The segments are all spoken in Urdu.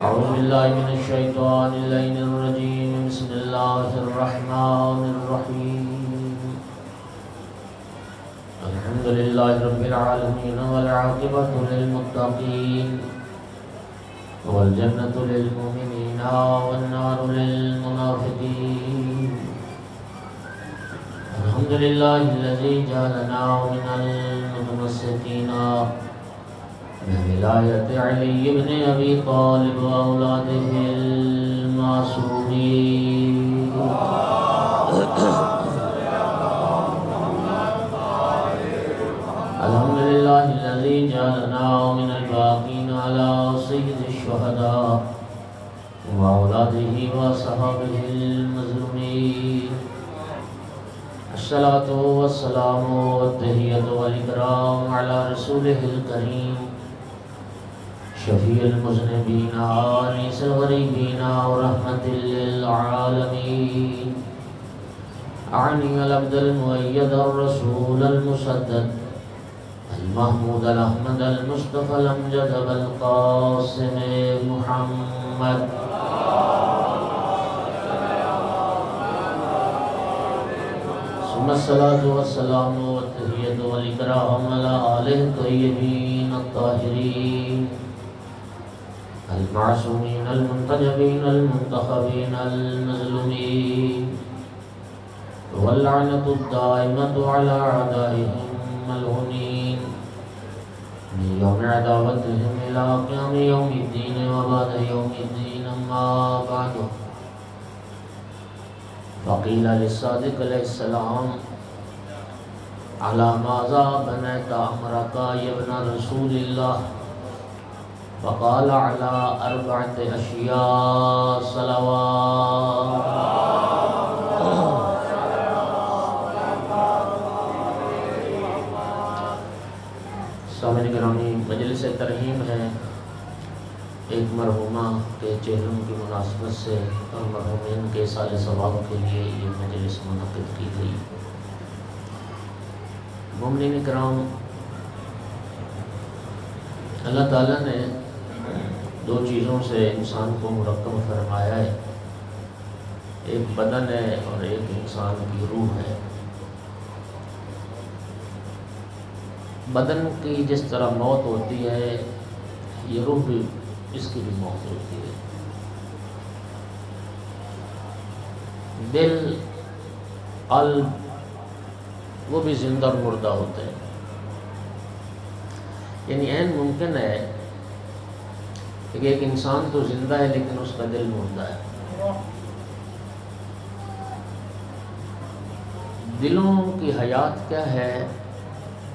أعوذ بالله من الشيطان اللعين الرجيم. بسم الله الرحمن الرحيم. الحمد لله رب العالمين والعاقبة للمتقين والجنة للمؤمنين والنار للمنافقين. الحمد لله الذي جعلنا من المتمسكين بولاية علي بن أبي طالب وأولاده المعصومين. الحمد لله الذي جعلنا من الباقين على سيد الشهداء وأولاده وصحابه المظلومين. الصلاة والسلام والتحية والإكرام على رسوله الكريم شفيع المذنبين آنس الغريبين ورحمة للعالمين. أعني العبد المؤيد الرسول المسدد المحمود الأحمد المصطفى الأمجد بالقاسم محمد. ثم الصلاة والسلام والتحية والإكرام على آله الطيبين الطاهرين المعصومين المنتجبين المنتخبين المظلومين، واللعنة الدائمة على أعدائهم ملعونين من يوم عداوتهم إلى قيام يوم الدين وبعد يوم الدين. أما بعد، فقيل للصادق عليه السلام: على ماذا بنيت أمرك يا ابن رسول الله؟ فقال: على 4 أشياء صلوات. سامعین گرامی، مجلس ترحیم ہے ایک مرحومہ کے چہروں کی مناسبت سے اور مرحومین کے سال ثواب کے لیے یہ مجلس منعقد کی گئی. مومنین کرام، اللہ تعالیٰ نے 2 چیزوں سے انسان کو مرکب فرمایا ہے، ایک بدن ہے اور ایک انسان کی روح ہے. بدن کی جس طرح موت ہوتی ہے، یہ روح بھی اس کی بھی موت ہوتی ہے. دل، قلب وہ بھی زندہ اور مردہ ہوتے ہیں. یعنی عین ممکن ہے کہ ایک انسان تو زندہ ہے لیکن اس کا دل مردہ ہے. دلوں کی حیات کیا ہے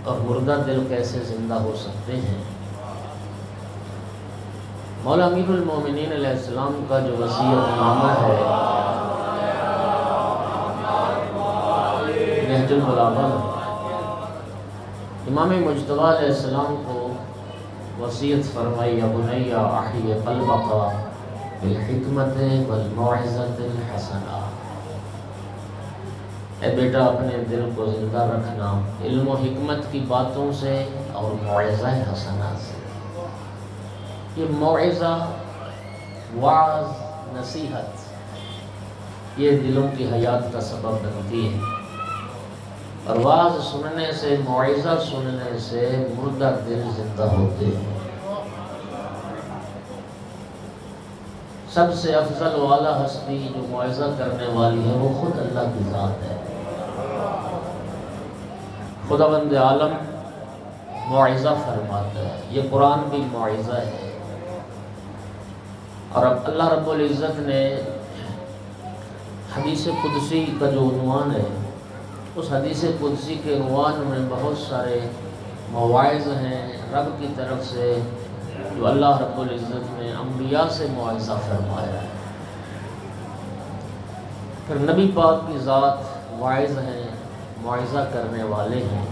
اور مردہ دل کیسے زندہ ہو سکتے ہیں؟ مولا امیر المومنین علیہ السلام کا جو وصیت نامہ ہے نہج البلاغہ، امام مجتبیٰ علیہ السلام کو وصیت فرمائی: یا بنی احی قلبک بالحکمت والموعظۃ الحسنہ. اے بیٹا، اپنے دل کو زندہ رکھنا علم و حکمت کی باتوں سے اور موعظہ حسنہ سے. یہ موعظہ، وعظ، نصیحت، یہ دلوں کی حیات کا سبب بنتی ہے. اور وعظ سننے سے، موعظہ سننے سے مردہ دل زندہ ہوتے ہیں. سب سے افضل و اعلیٰ ہستی جو موعظہ کرنے والی ہے وہ خود اللہ کی ذات ہے. خداوند عالم موعظہ فرماتا ہے. یہ قرآن بھی موعظہ ہے. اور اب اللہ رب العزت نے حدیث قدسی کا جو عنوان ہے، اس حدیث قدسی کے عنوان میں بہت سارے مواعظ ہیں رب کی طرف سے جو اللہ رب العزت نے انبیاء سے موعظہ فرمایا ہے. پھر نبی پاک کی ذات واعظ ہیں، موعظہ کرنے والے ہیں.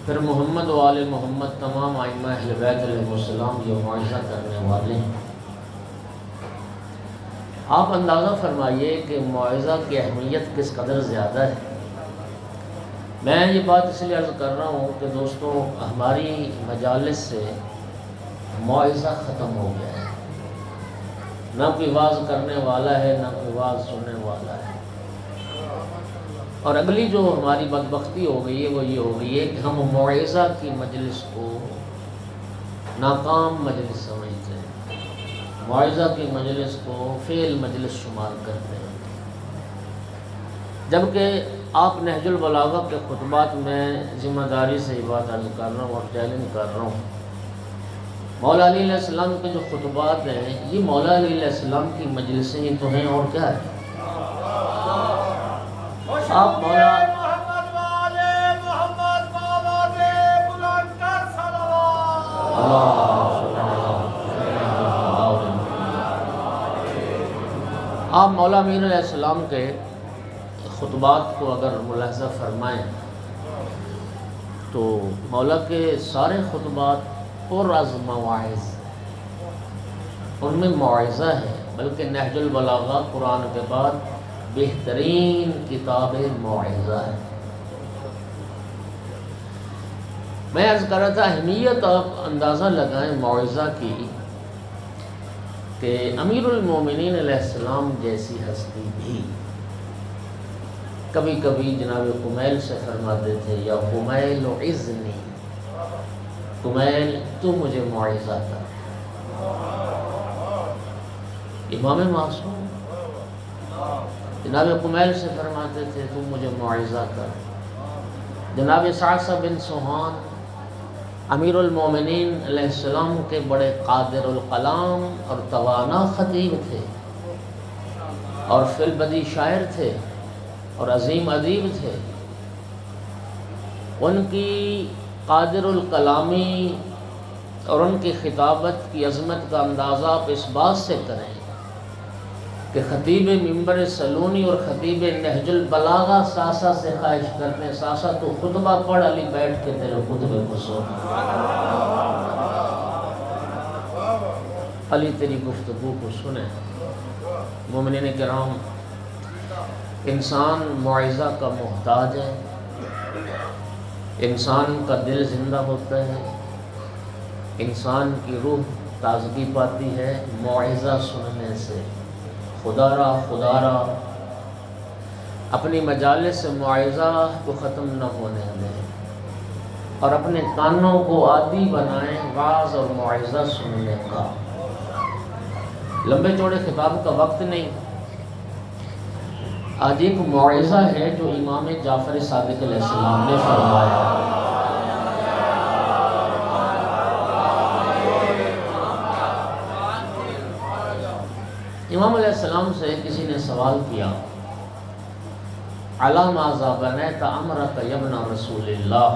پھر محمد و آل محمد تمام ائمہ اہل بیت علیہ السلام یہ موعظہ کرنے والے ہیں. آپ اندازہ فرمائیے کہ موعظہ کی اہمیت کس قدر زیادہ ہے. میں یہ بات اس لیے عرض کر رہا ہوں کہ دوستوں، ہماری مجالس سے موعظہ ختم ہو گیا ہے. نہ کوئی واعظ کرنے والا ہے، نہ کوئی واعظ سننے والا ہے۔ اور اگلی جو ہماری بدبختی ہو گئی ہے وہ یہ ہو گئی ہے کہ ہم موعظہ کی مجلس کو ناکام مجلس سمجھتے ہیں، موعظہ کی مجلس کو فیل مجلس شمار کرتے ہیں، جبکہ آپ نہج البلاغہ کے خطبات میں ذمہ داری سے یہ بات عرض کر رہا ہوں اور چیلنج کر رہا ہوں، مولا علی علیہ السلام کے جو خطبات ہیں یہ مولا علی علیہ السلام کی مجلسیں ہی تو ہیں، اور کیا ہے؟ آپ مولا آپ مولا امین علیہ السلام کے خطبات کو اگر ملاحظہ فرمائیں تو مولا کے سارے خطبات پر از مواعظ، ان میں موعظہ ہے، بلکہ نہج البلاغہ قرآن کے بعد بہترین کتاب موعظہ ہے۔ میں عرض کر رہا تھا اہمیت آپ اندازہ لگائیں موعظہ کی کہ امیر المومنین علیہ السلام جیسی ہستی بھی کبھی کبھی جناب قمیل سے فرماتے تھے یا قمیل عزنی، قمیل تو مجھے موعظہ کر۔ امام معصوم جناب قمیل سے فرماتے تھے تو مجھے موعظہ کر۔ جناب صعصع بن سوہان امیر المومنین علیہ السلام کے بڑے قادر الکلام اور توانا خطیب تھے اور فی البدی شاعر تھے اور عظیم ادیب تھے، ان کی قادر الکلامی اور ان کی خطابت کی عظمت کا اندازہ آپ اس بات سے کریں کہ خطیب منبر سلونی اور خطیب نہج البلاغہ صعصع سے خواہش کرتے ہیں صعصع تو خطبہ پڑھ، علی بیٹھ کے تیرے خطبے کو سن، علی تیری گفتگو کو سنیں۔ مومنین کرام، انسان موعظہ کا محتاج ہے، انسان کا دل زندہ ہوتا ہے، انسان کی روح تازگی پاتی ہے موعظہ سننے سے۔ خدا را اپنی مجالس سے موعظہ کو ختم نہ ہونے دیں اور اپنے کانوں کو عادی بنائیں وعظ اور موعظہ سننے کا۔ لمبے چوڑے خطاب کا وقت نہیں، آج ایک موعظہ ہے جو امام جعفر صادق علیہ السلام نے فرمایا۔ امام علیہ السلام سے کسی نے سوال کیا عَلَى مَاذَا بَنَيْتَ عَمْرَكَ يَا ابْنَ رسول اللہ،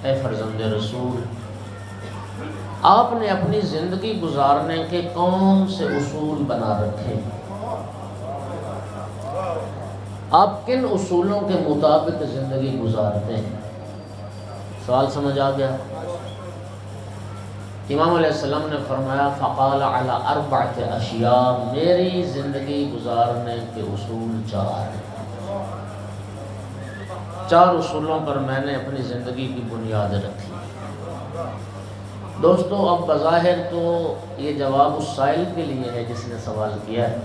اے فرزند رسول آپ نے اپنی زندگی گزارنے کے کون سے اصول بنا رکھے، آپ کن اصولوں کے مطابق زندگی گزارتے ہیں؟ سوال سمجھ آ گیا؟ امام علیہ السلام نے فرمایا فقال علی اربعۃ اشیاء، میری زندگی گزارنے کے اصول چار ہیں، چار اصولوں پر میں نے اپنی زندگی کی بنیاد رکھی۔ دوستو اب بظاہر تو یہ جواب اس سائل کے لیے ہے جس نے سوال کیا ہے،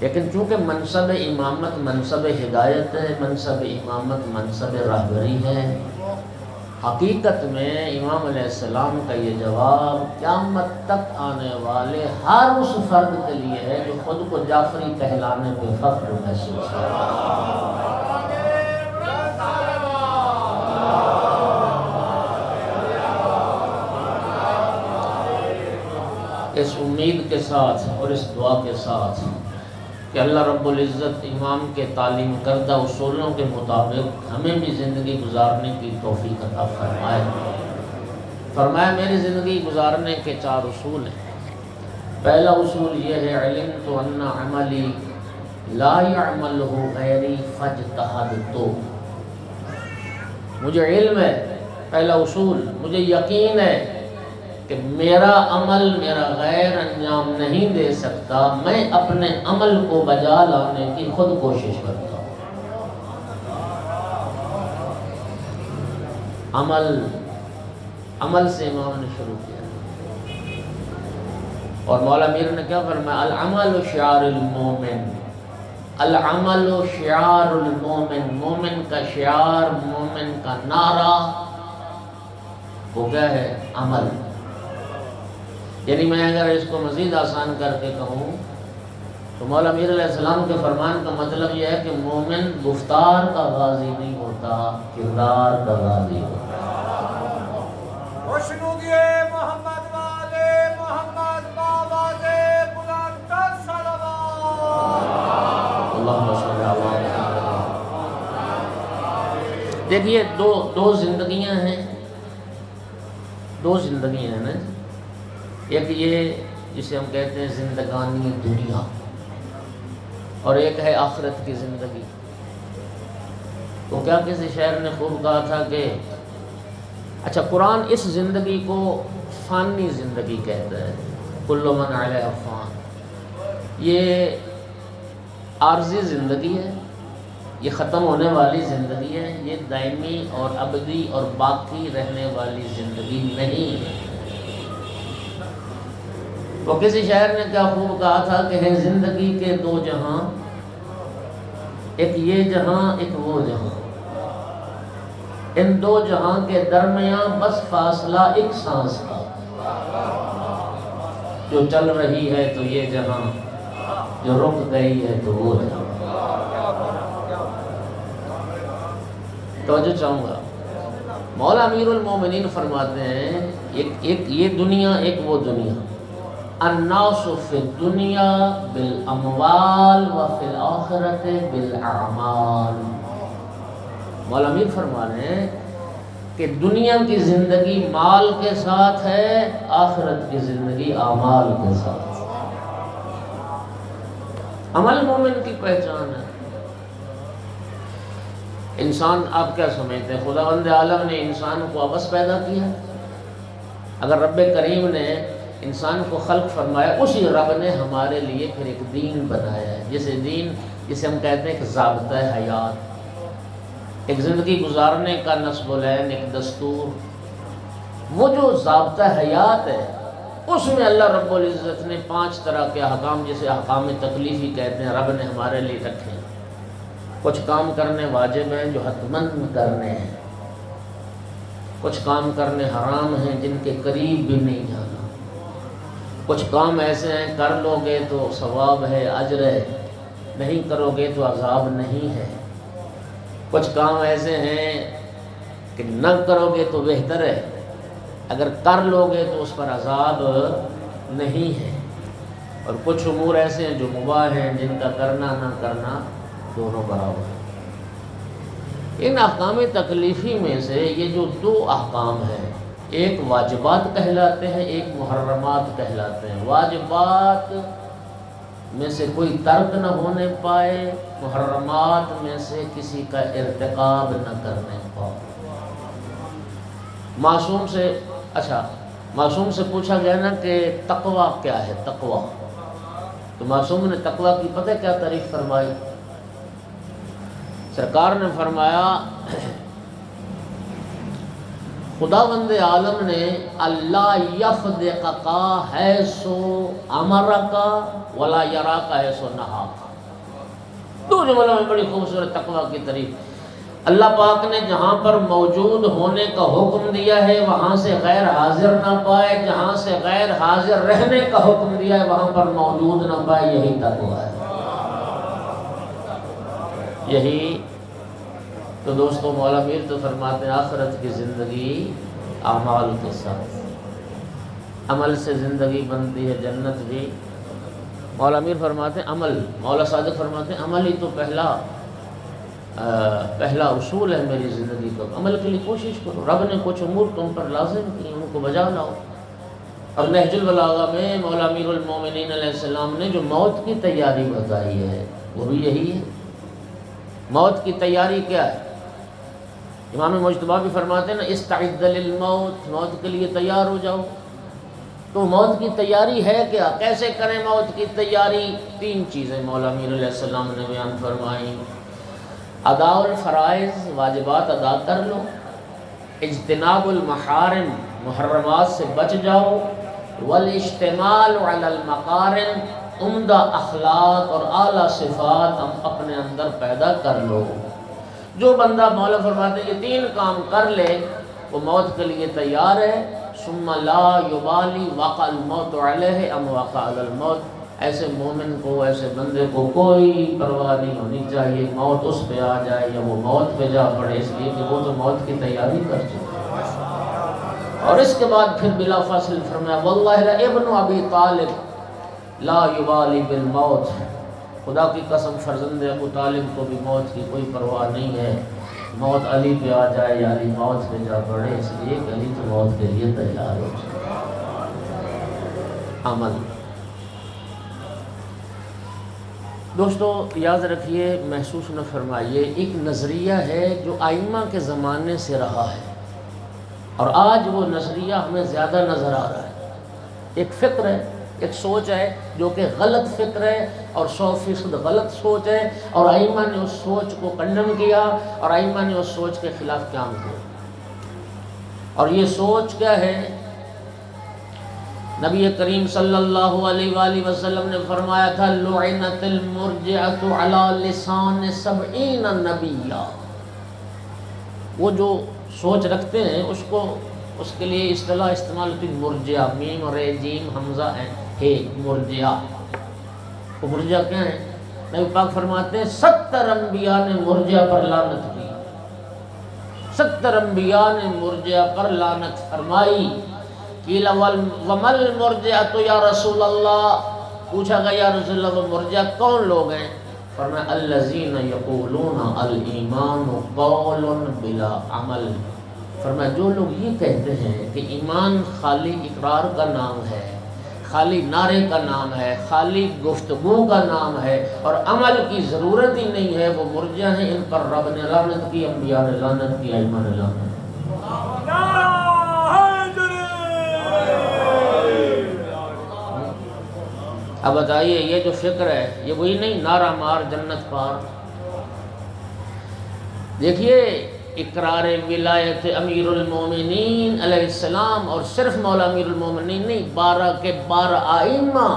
لیکن چونکہ منصب امامت منصب ہدایت ہے، منصب امامت منصب رہبری ہے، حقیقت میں امام علیہ السلام کا یہ جواب قیامت تک آنے والے ہر اس فرد کے لیے ہے جو خود کو جعفری کہلانے پہ فخر محسوس کرتا ہے۔ اس امید کے ساتھ اور اس دعا کے ساتھ کہ اللہ رب العزت امام کے تعلیم کردہ اصولوں کے مطابق ہمیں بھی زندگی گزارنے کی توفیق عطا فرمائے۔ فرمایا میری زندگی گزارنے کے چار اصول ہیں۔ پہلا اصول یہ ہے علمت ان عملی لا يعملہ غیری فاجتہدت، مجھے علم ہے، پہلا اصول مجھے یقین ہے کہ میرا عمل میرا غیر انجام نہیں دے سکتا، میں اپنے عمل کو بجا لانے کی خود کوشش کرتا ہوں۔ عمل سے امام نے شروع کیا۔ اور مولا میر نے کیا فرمایا؟ العمل شعار المومن، العمل شعار المومن، مومن کا شعار، مومن کا نعرہ وہ کیا ہے؟ عمل۔ یعنی میں اگر اس کو مزید آسان کر کے کہوں تو مولا میر علیہ السلام کے فرمان کا مطلب یہ ہے کہ مومن گفتار کا غازی نہیں ہوتا، کردار کا غازی ہوتا۔ محمد والے محمد باواز بلند صلوات۔ اللہم صلی علی محمد۔ دیکھیے دو زندگیاں ہیں، دو زندگیاں ہیں نا۔ ایک یہ جسے ہم کہتے ہیں زندگانی دنیا، اور ایک ہے آخرت کی زندگی۔ تو کیا کسی شاعر نے خوب کہا تھا کہ اچھا قرآن اس زندگی کو فانی زندگی کہتا ہے، کل من علیہا فان، یہ عارضی زندگی ہے، یہ ختم ہونے والی زندگی ہے، یہ دائمی اور ابدی اور باقی رہنے والی زندگی نہیں ہے۔ وہ کسی شاعر نے کیا خوب کہا تھا کہ ہے زندگی کے دو جہاں، ایک یہ جہاں ایک وہ جہاں، ان دو جہاں کے درمیان بس فاصلہ ایک سانس کا، جو چل رہی ہے تو یہ جہاں، جو رک گئی ہے تو وہ جہاں۔ توجہ چاہوں گا، مولا امیر المومنین فرماتے ہیں ایک یہ دنیا ایک وہ دنیا، الناس فی الدنیا بالاموال وفی الآخرت بالاعمال۔ مولا امیر فرما رہے ہیں کہ دنیا کی زندگی مال کے ساتھ ہے، آخرت کی زندگی اعمال کے ساتھ۔ عمل مومن کی پہچان ہے۔ انسان آپ کیا سمجھتے ہیں؟ خداوند عالم نے انسان کو عبث پیدا کیا؟ اگر رب کریم نے انسان کو خلق فرمایا، اسی رب نے ہمارے لیے پھر ایک دین بنایا ہے، جسے ہم کہتے ہیں کہ ضابطہ حیات، ایک زندگی گزارنے کا نصب العین، ایک دستور۔ وہ جو ضابطہ حیات ہے اس میں اللہ رب العزت نے 5 طرح کے احکام، جسے احکام تکلیفی کہتے ہیں، رب نے ہمارے لیے رکھے ہیں۔ کچھ کام کرنے واجب ہیں جو حتماً کرنے ہیں، کچھ کام کرنے حرام ہیں جن کے قریب بھی نہیں جانا، کچھ کام ایسے ہیں کر لو گے تو ثواب ہے، اجر ہے، نہیں کرو گے تو عذاب نہیں ہے، کچھ کام ایسے ہیں کہ نہ کرو گے تو بہتر ہے، اگر کر لو گے تو اس پر عذاب نہیں ہے، اور کچھ امور ایسے ہیں جو مباح ہیں جن کا کرنا نہ کرنا دونوں برابر ہیں۔ ان احکام تکلیفی میں سے یہ جو 2 احکام ہیں، ایک واجبات کہلاتے ہیں، ایک محرمات کہلاتے ہیں۔ واجبات میں سے کوئی ترک نہ ہونے پائے، محرمات میں سے کسی کا ارتکاب نہ کرنے پائے۔ معصوم سے پوچھا گیا نا کہ تقویٰ کیا ہے؟ تقویٰ، تو معصوم نے تقویٰ کی پتہ کیا تعریف فرمائی؟ سرکار نے فرمایا خداوند عالم نے اللہ یفدقک حیث امرک ولا یراک حیث نہاک۔ 2 جملوں میں بڑی خوبصورت تقویٰ کی تعریف۔ اللہ پاک نے جہاں پر موجود ہونے کا حکم دیا ہے وہاں سے غیر حاضر نہ پائے، جہاں سے غیر حاضر رہنے کا حکم دیا ہے وہاں پر موجود نہ پائے، یہی تقویٰ ہے۔ یہی تو دوستو مولا میر تو فرماتے ہیں آخرت کی زندگی اعمال کے ساتھ، عمل سے زندگی بنتی ہے جنت بھی۔ مولا میر فرماتے ہیں عمل، مولا صادق فرماتے ہیں عمل ہی تو پہلا اصول ہے میری زندگی کا، عمل کے لیے کوشش کرو، رب نے کچھ امور تم پر لازم کی، ان کو بجا لاؤ۔ اور نہج البلاغہ میں مولا امیر المومنین علیہ السلام نے جو موت کی تیاری بتائی ہے وہ بھی یہی ہے۔ موت کی تیاری کیا ہے؟ امام مجتبی بھی فرماتے ہیں نا استعد للموت، موت کے لیے تیار ہو جاؤ۔ تو موت کی تیاری ہے کیا؟ کیسے کریں موت کی تیاری؟ 3 چیزیں مولا امیر علیہ السلام نے بیان فرمائیں۔ ادا الفرائض، واجبات ادا کر لو، اجتناب المحارم، محرمات سے بچ جاؤ، والاجتمال علی المقارن، عمدہ اخلاق اور اعلیٰ صفات ہم اپنے اندر پیدا کر لو۔ جو بندہ مولا فرماتے ہیں یہ 3 کام کر لے وہ موت کے لیے تیار ہے۔ ثم لا یبالی وقع الموت علیہ ام وقع علی الموت، ایسے مومن کو، ایسے بندے کو کوئی پرواہ نہیں ہونی چاہیے موت اس پہ آ جائے یا وہ موت پہ جا پڑے، اس لیے کہ وہ تو موت کی تیاری کر چکے۔ اور اس کے بعد پھر بلا فاصل فرمایا واللہ ابن ابی طالب لا یبالی بالموت، خدا کی قسم فرزند ابو طالب کو بھی موت کی کوئی پرواہ نہیں ہے، موت علی پہ آ جائے یا علی موت پہ جا پڑے، اس لیے کہ علی تو موت کے لیے تیار ہو جائے۔ عمل دوستو یاد رکھیے، محسوس نہ فرمائیے، ایک نظریہ ہے جو ائمہ کے زمانے سے رہا ہے اور آج وہ نظریہ ہمیں زیادہ نظر آ رہا ہے۔ ایک فکر ہے، ایک سوچ ہے جو کہ غلط فکر ہے اور 100% غلط سوچ ہے، اور ائمہ نے اس سوچ کو کنڈم کیا اور ائمہ نے اس سوچ کے خلاف قیام کیا۔ اور یہ سوچ کیا ہے؟ نبی کریم صلی اللہ علیہ وآلہ وسلم نے فرمایا تھا لعنت المرجعۃ علی لسان 70 نبیّا، وہ جو سوچ رکھتے ہیں اس کے لیے اصطلاح استعمال ہوتی ہے مرجع، میم رے جیم حمزہ ہے مرجع۔ وہ مرجع کیا ہے؟ نبی پاک فرماتے ہیں 70 انبیاء نے مرجع پر لعنت کی، 70 انبیاء نے مرجع پر لعنت فرمائی۔ قیل ومل مرجعۃ یا رسول اللہ، پوچھا گیا یا رسول اللہ وہ مرجع کون لوگ ہیں؟ فرمایا الذین یقولون الایمان قول بلا عمل، فرمایا جو لوگ یہ کہتے ہیں کہ ایمان خالی اقرار کا نام ہے، خالی نعرے کا نام ہے، خالی گفتگو کا نام ہے اور عمل کی ضرورت ہی نہیں ہے، وہ مرجع ہیں، ان پر رب نے لعنت کی، انبیاء نے لعنت کی، ائمہ نے لعنت کی۔ اب بتائیے یہ جو فکر ہے یہ وہی نہیں نعرہ مار جنت پار؟ دیکھیے اقرار ولایت امیر المومنین علیہ السلام، اور صرف مولا امیر المومنین نہیں، 12 کے 12 ائمہ،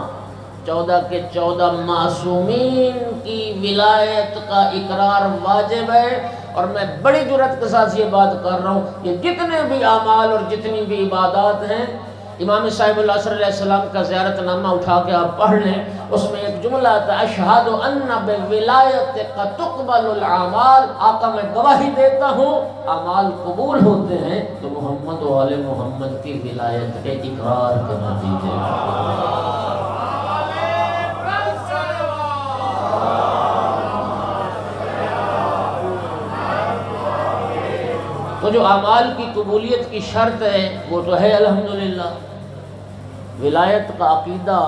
14 کے 14 معصومین کی ولایت کا اقرار واجب ہے۔ اور میں بڑی جرأت کے ساتھ یہ بات کر رہا ہوں، یہ جتنے بھی اعمال اور جتنی بھی عبادات ہیں، امام صاحب العصر علیہ السلام کا زیارت نامہ اٹھا کے آپ پڑھ لیں، اس میں ایک جملہ آتا ہے اشہد ان بولایتک تقبل الاعمال، آقا میں گواہی دیتا ہوں اعمال قبول ہوتے ہیں تو محمد و آل محمد کی ولایت کے اقرار کے نتیجے تو جو اعمال کی قبولیت کی شرط ہے وہ تو ہے الحمدللہ ولایت کا عقیدہ،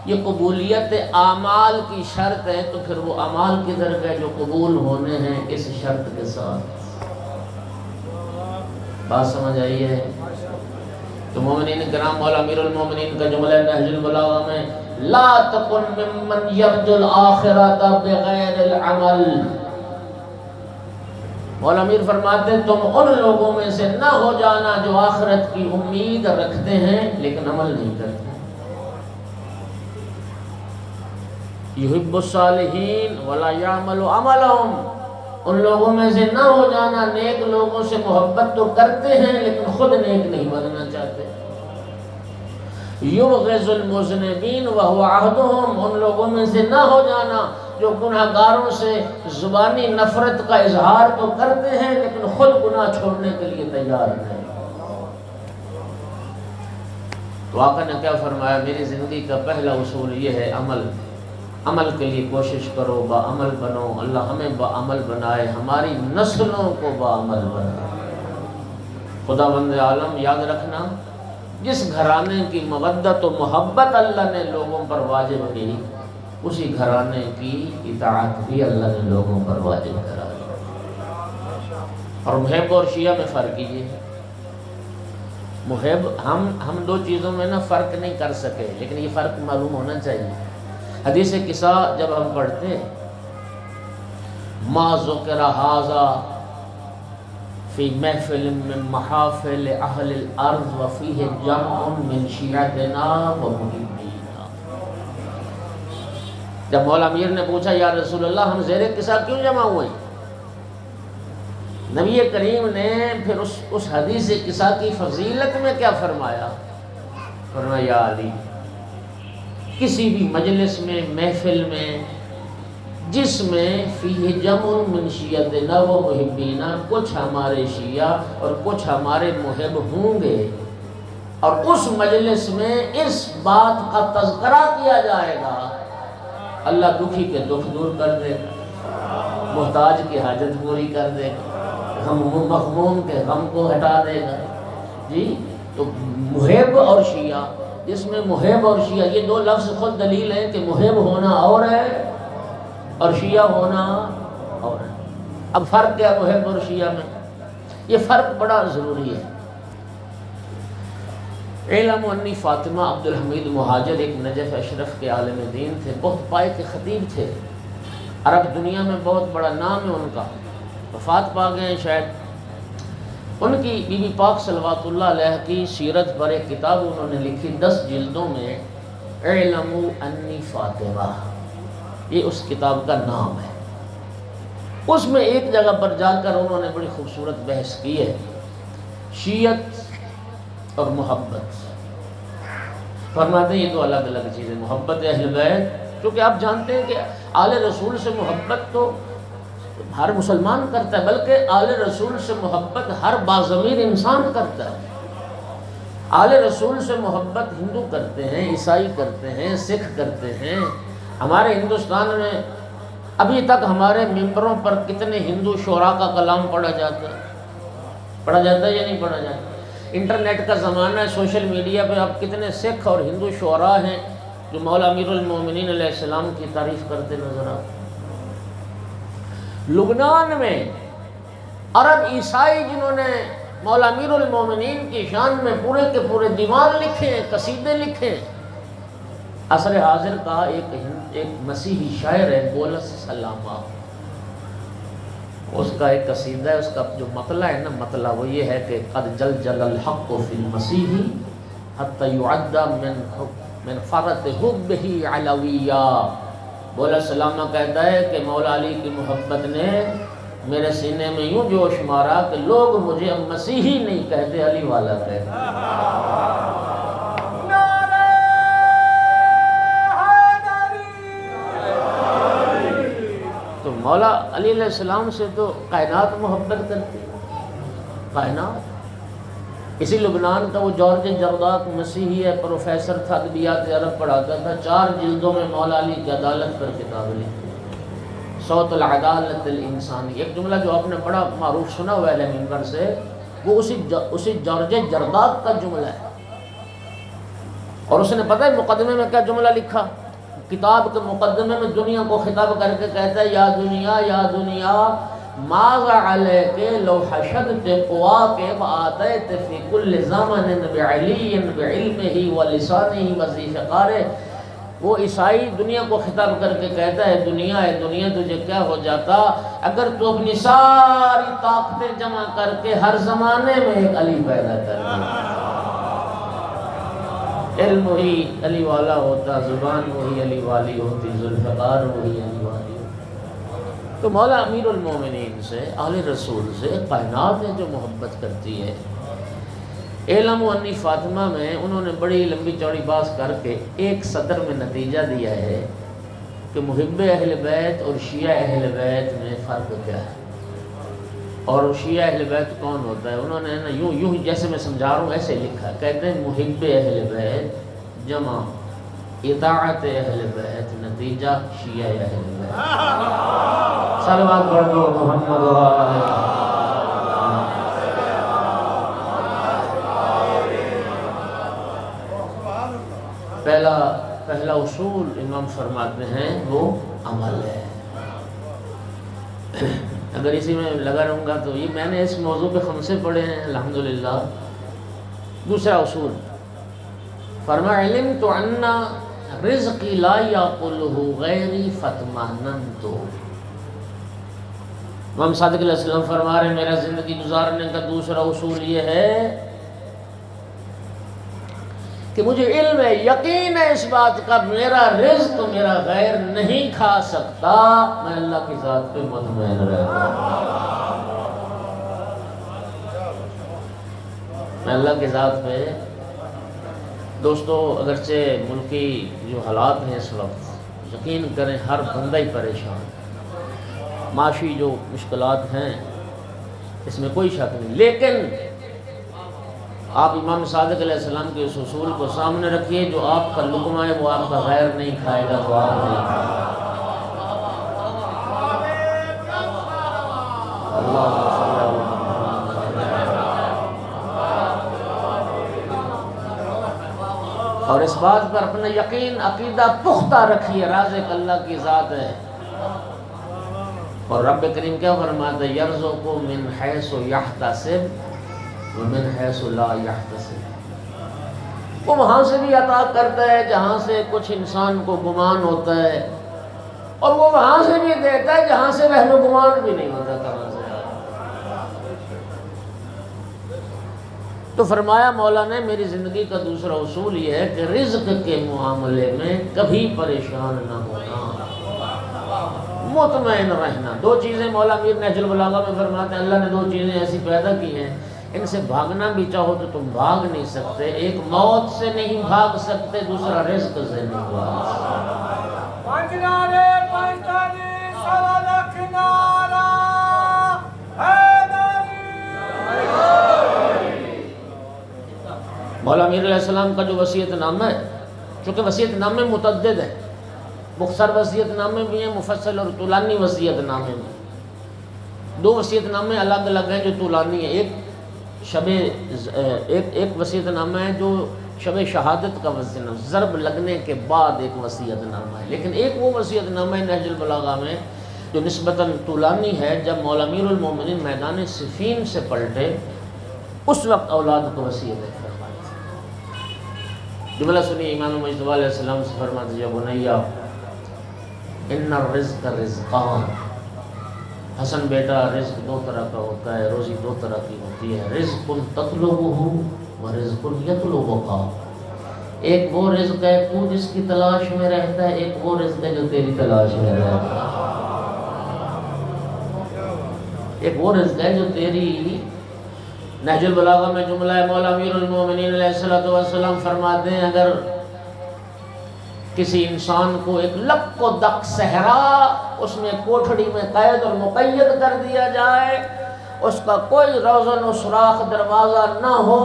یہ قبولیت اعمال کی شرط ہے، تو پھر وہ اعمال کدھر گئے جو قبول ہونے ہیں اس شرط کے ساتھ؟ بات سمجھ آئی ہے؟ تو مومنین کرام، مولا امیر المومنین کا جملہ نہج البلاغہ میں لا تکن ممن یرجو الآخرۃ بغیر العمل، مولا امیر فرماتے ہیں تم ان لوگوں میں سے نہ ہو جانا جو آخرت کی امید رکھتے ہیں لیکن عمل نہیں کرتے۔ یحب الصالحین ولا یعمل عملہم، ان لوگوں میں سے نہ ہو جانا نیک لوگوں سے محبت تو کرتے ہیں لیکن خود نیک نہیں بننا چاہتے۔ یبغض المذنبین وہو عہدہم، ان لوگوں میں سے نہ ہو جانا جو گناہگاروں سے زبانی نفرت کا اظہار تو کرتے ہیں لیکن خود گناہ چھوڑنے کے لیے تیار نہیں۔ تو آقا نے کیا فرمایا؟ میری زندگی کا پہلا اصول یہ ہے عمل، عمل کے لیے کوشش کرو، با عمل بنو، اللہ ہمیں با عمل بنائے، ہماری نسلوں کو با عمل بنائے۔ خدا بند عالم یاد رکھنا، جس گھرانے کی مودت و محبت اللہ نے لوگوں پر واجب کی، اسی گھرانے کی اطاعت بھی اللہ نے لوگوں پر واجب کرا دی۔ اور محب اور شیعہ میں فرق کیجیے۔ محب ہم دو چیزوں میں نا فرق نہیں کر سکے، لیکن یہ فرق معلوم ہونا چاہیے۔ حدیث قصہ جب ہم پڑھتے ہیں ما ذکر ھذا فی محفل من محافل اہل الارض وفیہ جمع من شیعتنا و محبینا۔ جب مولا امیر نے پوچھا یا رسول اللہ ہم زیر قصہ کیوں جمع ہوئے، نبی کریم نے پھر اس حدیث قصہ کی فضیلت میں کیا فرمایا؟ فرمایا یا علی، کسی بھی مجلس میں، محفل میں، جس میں فیہ جمع من شیعتنا و محبینا، کچھ ہمارے شیعہ اور کچھ ہمارے محب ہوں گے، اور اس مجلس میں اس بات کا تذکرہ کیا جائے گا، اللہ دکھی کے دکھ دور کر دے گا، محتاج کی حاجت پوری کر دے گا، مغموم کے غم کو ہٹا دے گا۔ جی تو محب اور شیعہ، جس میں محب اور شیعہ یہ دو لفظ خود دلیل ہے کہ محب ہونا اور ہے اور شیعہ ہونا اور ہے۔ اب فرق کیا محب اور شیعہ میں؟ یہ فرق بڑا ضروری ہے۔ اعلم انی فاطمہ عبد الحمید مہاجر ایک نجف اشرف کے عالم دین تھے، بہت پائے کے خطیب تھے، عرب دنیا میں بہت بڑا نام ہے ان کا، وفات پا گئے ہیں شاید۔ ان کی بی بی پاک صلوات اللہ علیہ کی سیرت پر ایک کتاب انہوں نے لکھی 10 جلدوں میں، اعلم انی فاطمہ، یہ اس کتاب کا نام ہے۔ اس میں ایک جگہ پر جا کر انہوں نے بڑی خوبصورت بحث کی ہے، شیعت اور محبت۔ فرماتے ہیں یہ دو الگ الگ چیزیں، محبت اہل بیت، کیونکہ آپ جانتے ہیں کہ آل رسول سے محبت تو ہر مسلمان کرتا ہے، بلکہ آل رسول سے محبت ہر باضمیر انسان کرتا ہے۔ آل رسول سے محبت ہندو کرتے ہیں، عیسائی کرتے ہیں، سکھ کرتے ہیں۔ ہمارے ہندوستان میں ابھی تک ہمارے ممبروں پر کتنے ہندو شعراء کا کلام پڑھا جاتا ہے، پڑھا جاتا ہے یا نہیں پڑھا جاتا؟ انٹرنیٹ کا زمانہ ہے، سوشل میڈیا پہ اب کتنے سکھ اور ہندو شعراء ہیں جو مولا امیر المومنین علیہ السلام کی تعریف کرتے نظر آتے ہیں۔ لبنان میں عرب عیسائی جنہوں نے مولا امیر المومنین کی شان میں پورے کے پورے دیوان لکھے ہیں، قصیدے لکھے ہیں۔ عصر حاضر کا ایک مسیحی شاعر ہے بولس سلامہ، اس کا ایک قصیدہ ہے، اس کا جو مطلع ہے نا، مطلع وہ یہ ہے کہ قد جل الحق فی المسیح حتی یعد من فرط حبہ علویہ۔ بولا سلامہ کہتا ہے کہ مولا علی کی محبت نے میرے سینے میں یوں جوش مارا کہ لوگ مجھے اب مسیحی نہیں کہتے، علی والا کہتے۔ تو مولا علی علیہ السلام سے تو کائنات محبت کرتی، کائنات۔ اسی لبنان کا وہ جارج جرداق مسیحی ہے، پروفیسر تھا، ادبیات عرب پڑھاتا تھا، 4 جلدوں میں مولا علی کی عدالت پر کتاب لکھی، صوت العدالت الانسانی۔ ایک جملہ جو آپ نے بڑا معروف سنا ہوا ہے منبر سے، وہ اسی جارج جرداق کا جملہ ہے، اور اس نے پتہ ہے مقدمے میں کیا جملہ لکھا؟ کتاب کے مقدمے میں دنیا کو خطاب کر کے کہتا ہے یا دنیا ماذا علیک لو حشدت قواک وآتیت فی کل زمن بعلی بعلمہ ولسانہ وذی فقارہ۔ وہ عیسائی دنیا کو خطاب کر کے کہتا ہے دنیا تجھے کیا ہو جاتا اگر تو اپنی ساری طاقتیں جمع کر کے ہر زمانے میں ایک علی پیدا کر دے۔ علم وہی علی والا ہوتا، زبان وہی علی والی ہوتی، ذوالفقار وہی علی والی ہوتی۔ تو مولا امیر المومنین سے، اہل رسول سے کائنات ہے جو محبت کرتی ہے۔ اعلم انی فاطمہ میں انہوں نے بڑی لمبی چوڑی بات کر کے ایک سطر میں نتیجہ دیا ہے کہ محب اہل بیت اور شیعہ اہل بیت میں فرق کیا ہے، اور شیعہ اہل بیت کون ہوتا ہے۔ انہوں نے نا یوں جیسے میں سمجھا رہا ہوں ایسے لکھا، کہتے ہیں محب اہل بیت جمع اطاعت اہل بیت نتیجہ شیعہ اہل بیت۔ صلوات پڑھ دو محمد و آلہ۔ پہلا اصول امام فرماتے ہیں وہ عمل ہے۔ اگر اسی میں لگا رہوں گا تو یہ میں نے اس موضوع پہ 5 پڑھے ہیں الحمدللہ۔ دوسرا اصول فرما علمت ان رزقی لا یاکلہ غیری فاطمننت۔ امام صادق علیہ السلام فرما رہے ہیں میرا زندگی گزارنے کا دوسرا اصول یہ ہے کہ مجھے علم ہے، یقین ہے اس بات کا، میرا رزق میرا غیر نہیں کھا سکتا، میں اللہ کی ذات پہ مطمئن رہتا ہوں، میں اللہ کی ذات پہ۔ دوستو اگرچہ ملکی جو حالات ہیں اس وقت، یقین کریں ہر بندہ ہی پریشان، معاشی جو مشکلات ہیں اس میں کوئی شک نہیں، لیکن آپ امام صادق علیہ السلام کے اس اصول کو سامنے رکھیے، جو آپ کا لقمہ ہے وہ آپ کا غیر نہیں کھائے گا تو آپ نہیں کھائے گا۔ اور اس بات پر اپنا یقین عقیدہ پختہ رکھیے، رازق اللہ کی ذات ہے، اور رب کریم کیا فرماتا ہے، یرزق من حیث یحتسب ومن حیث لا یحتسب، وہ وہاں سے بھی عطا کرتا ہے جہاں سے کچھ انسان کو گمان ہوتا ہے، اور وہ وہاں سے بھی دیتا ہے جہاں سے وہم و گمان بھی نہیں ہوتا کہاں سے۔ تو فرمایا مولا نے میری زندگی کا دوسرا اصول یہ ہے کہ رزق کے معاملے میں کبھی پریشان نہ ہونا، مطمئن رہنا۔ دو چیزیں مولا میر نہج البلاغہ میں فرماتے ہیں، اللہ نے دو چیزیں ایسی پیدا کی ہیں ان سے بھاگنا بھی چاہو تو تم بھاگ نہیں سکتے، ایک موت سے نہیں بھاگ سکتے، دوسرا رزق سے نہیں بھاگ سکتے۔ مولا میر علیہ السلام کا جو وصیت نامہ ہے، چونکہ وصیت نامے متعدد ہیں، مختصر وصیت نامے بھی ہیں، مفصل اور طولانی وصیت نامے بھی۔ دو وصیت نامے الگ الگ ہیں جو طولانی ہیں، ایک وصیت نامہ ہے جو شب شہادت کا وصیت نامہ، ضرب لگنے کے بعد ایک وصیت نامہ ہے، لیکن ایک وہ وصیت نامہ ہے نہج البلاغہ میں جو نسبتاً طولانی ہے، جب مولا امیر المومنین میدان صفین سے پلٹے اس وقت اولاد کو وصیت فرمائی۔ جملہ سنی امام مجتبی علیہ السلام سے فرماتے یا بنیا ان الرزق رزقان، حسن بیٹا رزق دو طرح کا ہوتا ہے، روزی دو طرح کی ہوتی ہے، رزق تطلبہ و رزق یطلبک، ایک وہ رزق ہے تو جس کی تلاش میں رہتا ہے، ایک وہ رزق ہے جو تیری تلاش میں رہتا ہے، ایک وہ رزق ہے جو تیری۔ نہج البلاغہ میں جملہ ہے مولا امیر المومنین علیہ السلام فرماتے ہیں اگر کسی انسان کو ایک لک و دک صحرا اس میں کوٹھڑی میں قید اور مقید کر دیا جائے، اس کا کوئی روزن و سوراخ دروازہ نہ ہو،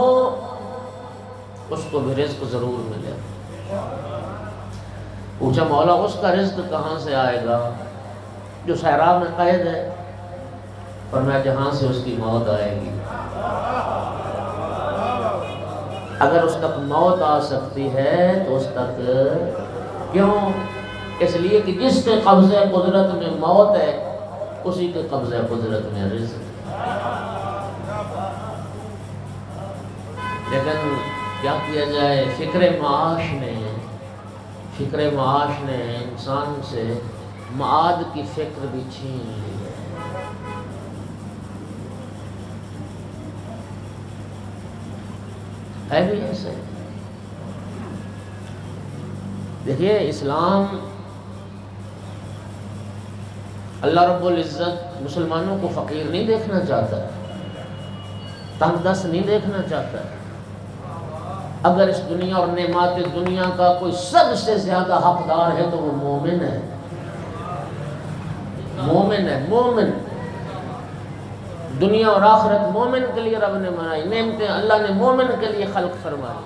اس کو بھی رزق ضرور ملے۔ پوچھا مولا اس کا رزق کہاں سے آئے گا جو صحرا میں قید ہے؟ فرمایا جہاں سے اس کی موت آئے گی۔ اگر اس تک موت آ سکتی ہے تو اس تک کیوں؟ اس لیے کہ جس کے قبضہ قدرت میں موت ہے اسی کے قبضہ قدرت میں رزق۔ لیکن کیا کیا جائے، فکر معاش نے انسان سے معاد کی فکر بھی چھین لی ہے۔ ہے بھی ایسے۔ دیکھیے اسلام، اللہ رب العزت مسلمانوں کو فقیر نہیں دیکھنا چاہتا، تنگ دست نہیں دیکھنا چاہتا۔ اگر اس دنیا اور نعمات دنیا کا کوئی سب سے زیادہ حقدار ہے تو وہ مومن ہے، مومن۔ دنیا اور آخرت مومن کے لیے رب نے بنائی، نعمتیں اللہ نے مومن کے لیے خلق فرمائی۔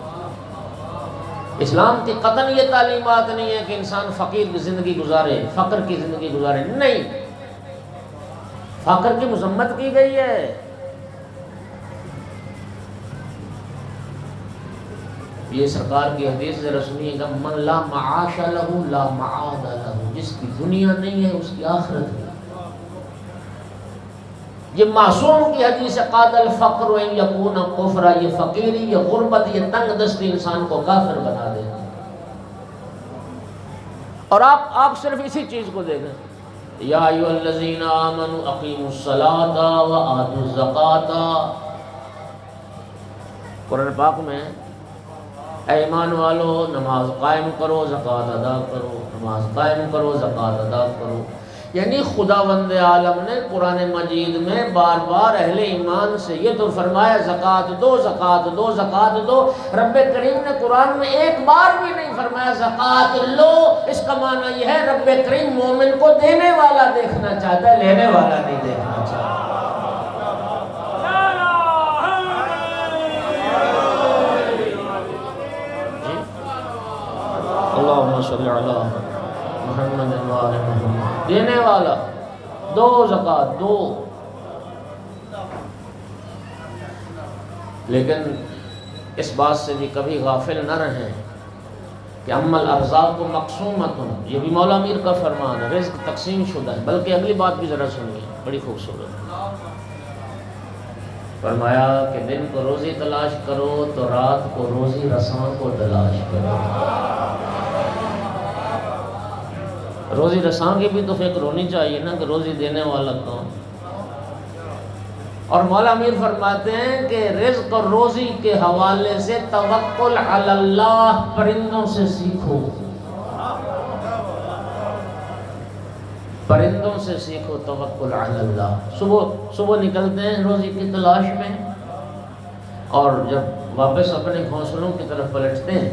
اسلام کی قطعاً یہ تعلیمات نہیں ہے کہ انسان فقیر کی زندگی گزارے، فقر کی زندگی گزارے، نہیں، فقر کی مذمت کی گئی ہے۔ یہ سرکار کی حدیث ذرا سنیے گا، من لا معاش لہ لا معاد لہ، جس کی دنیا نہیں ہے اس کی آخرت نہیں۔ یہ معصوم کی حدیث قاد الفقر و ان یکون کفرا، یہ فقیری، یہ غربت، یہ تنگ دستی انسان کو کافر بنا دے۔ اور آپ صرف اسی چیز کو دیکھیں، یا ایھا الذین آمنوا اقیموا الصلاۃ وآتوا الزکاۃ، قرآن پاک میں اے ایمان والو نماز قائم کرو زکوٰۃ ادا کرو، نماز قائم کرو زکوٰۃ ادا کرو۔ یعنی خداوند عالم نے قرآن مجید میں بار بار اہل ایمان سے یہ تو فرمایا زکوٰۃ دو، زکوٰۃ دو، زکوٰۃ دو۔ رب کریم نے قرآن میں ایک بار بھی نہیں فرمایا زکوٰۃ لو۔ اس کا معنی یہ ہے رب کریم مومن کو دینے والا دیکھنا چاہتا ہے، لینے والا نہیں دیکھنا چاہتا۔ اللہم صلی علی محمد وآل محمد، دینے والا دو، زکوٰۃ دو۔ لیکن اس بات سے بھی کبھی غافل نہ رہیں کہ اما الارزاق مقسومۃ، یہ بھی مولا میر کا فرمان ہے، رزق تقسیم شدہ ہے۔ بلکہ اگلی بات بھی ذرا سنیے، بڑی خوبصورت ہے۔ فرمایا کہ دن کو روزی تلاش کرو تو رات کو روزی رساں کو تلاش کرو۔ روزی رساں کی بھی تو فکر ہونی چاہیے نا کہ روزی دینے والا کون۔ اور مولا میر فرماتے ہیں کہ رزق اور روزی کے حوالے سے توکل علی اللہ پرندوں سے سیکھو، پرندوں سے سیکھو توکل علی اللہ۔ صبح نکلتے ہیں روزی کی تلاش میں، اور جب واپس اپنے گھونسلوں کی طرف پلٹتے ہیں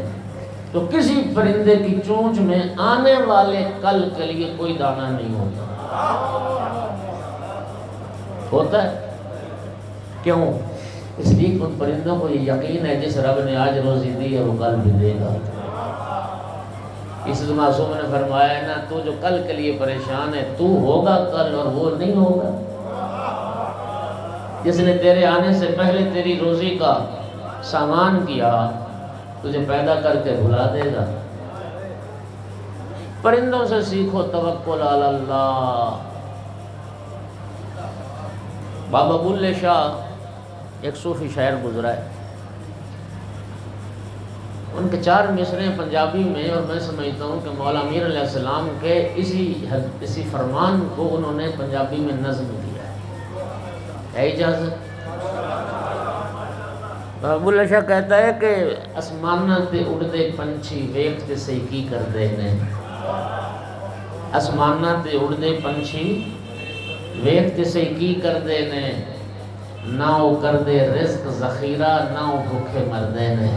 تو کسی پرندے کی چونچ میں آنے والے کل کے لیے کوئی دانہ نہیں ہوتا۔ ہوتا ہے کیوں؟ اس لیے کہ ان پرندوں کو یہ یقین ہے جس رب نے آج روزی دی ہے وہ کل بھی دے گا۔ اس لیے معصوم نے فرمایا ہے نا، تو جو کل کے لیے پریشان ہے تو ہوگا کل اور وہ نہیں ہوگا۔ جس نے تیرے آنے سے پہلے تیری روزی کا سامان کیا تجھے پیدا کر کے بھلا دے گا۔ پرندوں سے سیکھو توکل علی اللہ۔ بابا بلے شاہ ایک صوفی شاعر گزرا ہے، ان کے 4 مصرے پنجابی میں، اور میں سمجھتا ہوں کہ مولا میر علیہ السلام کے اسی فرمان کو انہوں نے پنجابی میں نظم کیا ہے اجازت؟ بابا بلے شاہ کہتا ہے کہ اسمانہ تے اڑدے پنچھی ویکھتے سے کی کردے نے، اسمانہ تے اڑدے پنچھی ویکھتے سے کی کردے نے، نہ وہ کردے رزق ذخیرہ نہ وہ بھوکے مردے نے،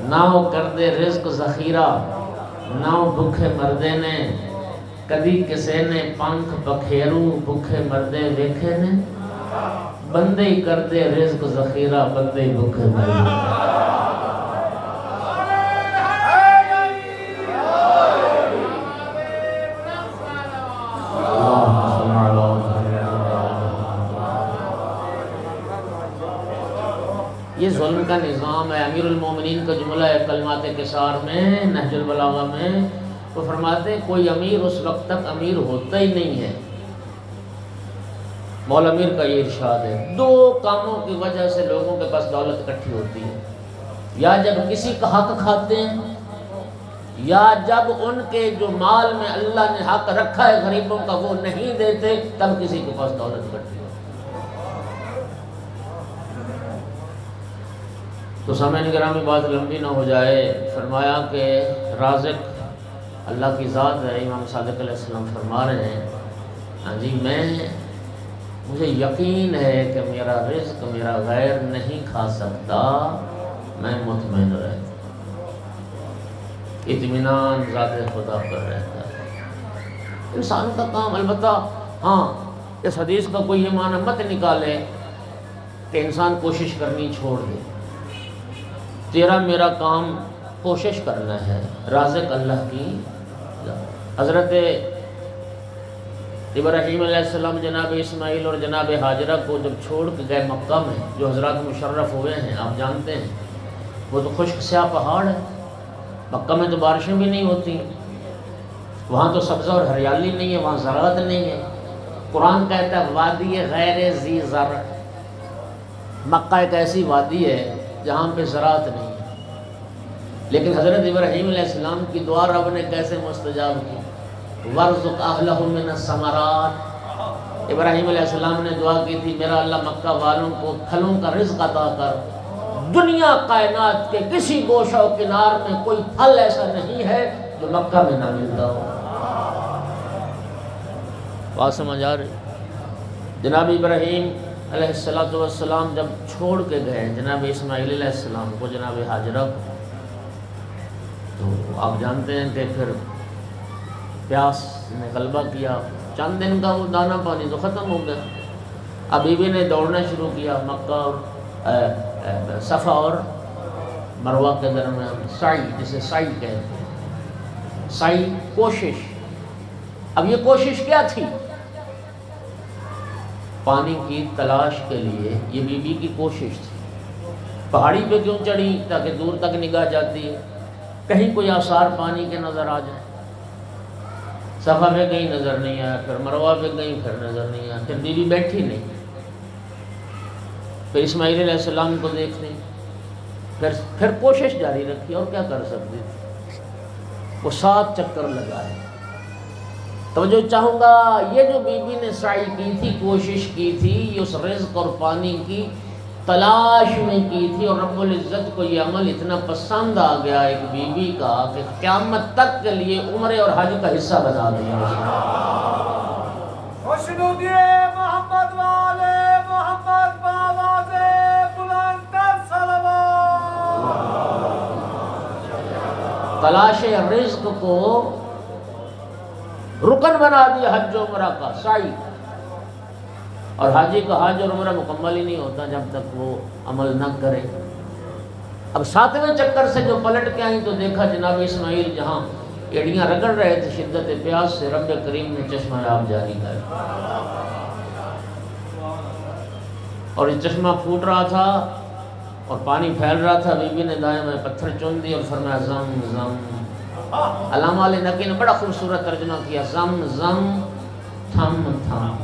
نہ وہ کردے رزق ذخیرہ نہ وہ بھوکے مردے نے، کدی کسے نے پنکھ بکھیرو بھوکے مردے ویکھے نے، بندے ہی کردے رزق ذخیرہ بندے ہی بھوکے مردے۔ یہ ظلم کا نظام ہے۔ امیر المومنین کا جملہ ہے کلمات کسار میں، نہج البلاغہ میں، وہ فرماتے ہیں کوئی امیر اس وقت تک امیر ہوتا ہی نہیں ہے۔ مولا میر کا یہ ارشاد ہے، 2 کاموں کی وجہ سے لوگوں کے پاس دولت اکٹھی ہوتی ہے، یا جب کسی کا حق کھاتے ہیں، یا جب ان کے جو مال میں اللہ نے حق رکھا ہے غریبوں کا وہ نہیں دیتے، تب کسی کے پاس دولت اکٹھی ہوتی ہے۔ تو سامعین گرامی بات لمبی نہ ہو جائے، فرمایا کہ رازق اللہ کی ذات ہے۔ امام صادق علیہ السلام فرما رہے ہیں، ہاں جی مجھے یقین ہے کہ میرا رزق میرا غیر نہیں کھا سکتا، میں مطمئن رہتا ہوں، اطمینان ذات خدا پر رہتا ہے انسان کا کام۔ البتہ ہاں اس حدیث کا کوئی یہ معنی مت نکالے کہ انسان کوشش کرنی چھوڑ دے۔ تیرا میرا کام کوشش کرنا ہے، رازق اللہ کی۔ حضرت ابراہیم علیہ السلام جناب اسماعیل اور جناب حاجرہ کو جب چھوڑ کے گئے مکہ میں، جو حضرات مشرف ہوئے ہیں آپ جانتے ہیں، وہ تو خشک سیاہ پہاڑ ہے، مکہ میں تو بارشیں بھی نہیں ہوتی، وہاں تو سبزہ اور ہریالی نہیں ہے، وہاں زراعت نہیں ہے۔ قرآن کہتا ہے وادی غیر ذی زرع، مکہ ایک ایسی وادی ہے جہاں پہ زراعت نہیں ہے، لیکن حضرت ابراہیم علیہ السلام کی دعا رب نے کیسے مستجاب کی؟ وَارْزُقْ أَهْلَهُم مِّنَ الثَّمَرَاتِ، ابراہیم علیہ السلام نے دعا کی تھی میرا اللہ مکہ والوں کو پھلوں کا رزق عطا کر۔ دنیا کائنات کے کسی گوشہ و کنار میں کوئی پھل ایسا نہیں ہے جو مکہ میں نہ ملتا ہو۔ بات سمجھ آ رہی؟ جناب ابراہیم علیہ السلام جب چھوڑ کے گئے جناب اسماعیل علیہ السلام کو، جناب حاجرہ کو، تو آپ جانتے ہیں کہ پھر پیاس نے غلبہ کیا، چند دن کا وہ دانہ پانی تو ختم ہو گیا۔ اب بیوی نے دوڑنا شروع کیا مکہ اور صفا اور مروہ کے درمیان، سعی جسے سعی کہتے ہیں، سعی کوشش۔ اب یہ کوشش کیا تھی؟ پانی کی تلاش کے لیے یہ بیوی کی کوشش تھی۔ پہاڑی پہ کیوں چڑھی؟ تاکہ دور تک نگاہ جاتی ہے، کہیں کوئی آثار پانی کے نظر آ جائے۔ صفا پہ کہیں نظر نہیں آیا، پھر مروہ پہ کہیں پھر نظر نہیں آیا، پھر بیوی بیٹھی نہیں، پھر اسماعیل علیہ السلام کو دیکھنے، پھر کوشش جاری رکھی، اور کیا کر سکتی تھی؟ وہ 7 چکر لگائے۔ توجہ چاہوں گا، یہ جو بیوی نے سعی کی تھی، کوشش کی تھی، یہ اس رزق اور پانی کی تلاش میں کی تھی، اور رب العزت کو یہ عمل اتنا پسند آ گیا ایک بیوی کا کہ قیامت تک کے لیے عمرے اور حج کا حصہ بنا دیا۔ خوشنودیے محمد والے محمد باواز بلند صلوات۔ تلاش رزق کو رکن بنا دیا حج و عمرہ کا، سعی۔ اور حاجی کا حج اور عمرہ مکمل ہی نہیں ہوتا جب تک وہ عمل نہ کرے۔ اب 7ویں چکر سے جو پلٹ کے آئیں تو دیکھا جناب اسماعیل جہاں ایڑیاں رگڑ رہے تھے شدت پیاس سے، رب کریم نے چشمہ آب جاری کر، اور یہ چشمہ پھوٹ رہا تھا اور پانی پھیل رہا تھا۔ بیوی نے دائیں بائیں پتھر چن دی اور فرمایا زم زم۔ علامہ علی نقی نے بڑا خوبصورت ترجمہ کیا، زم زم تھم تھم۔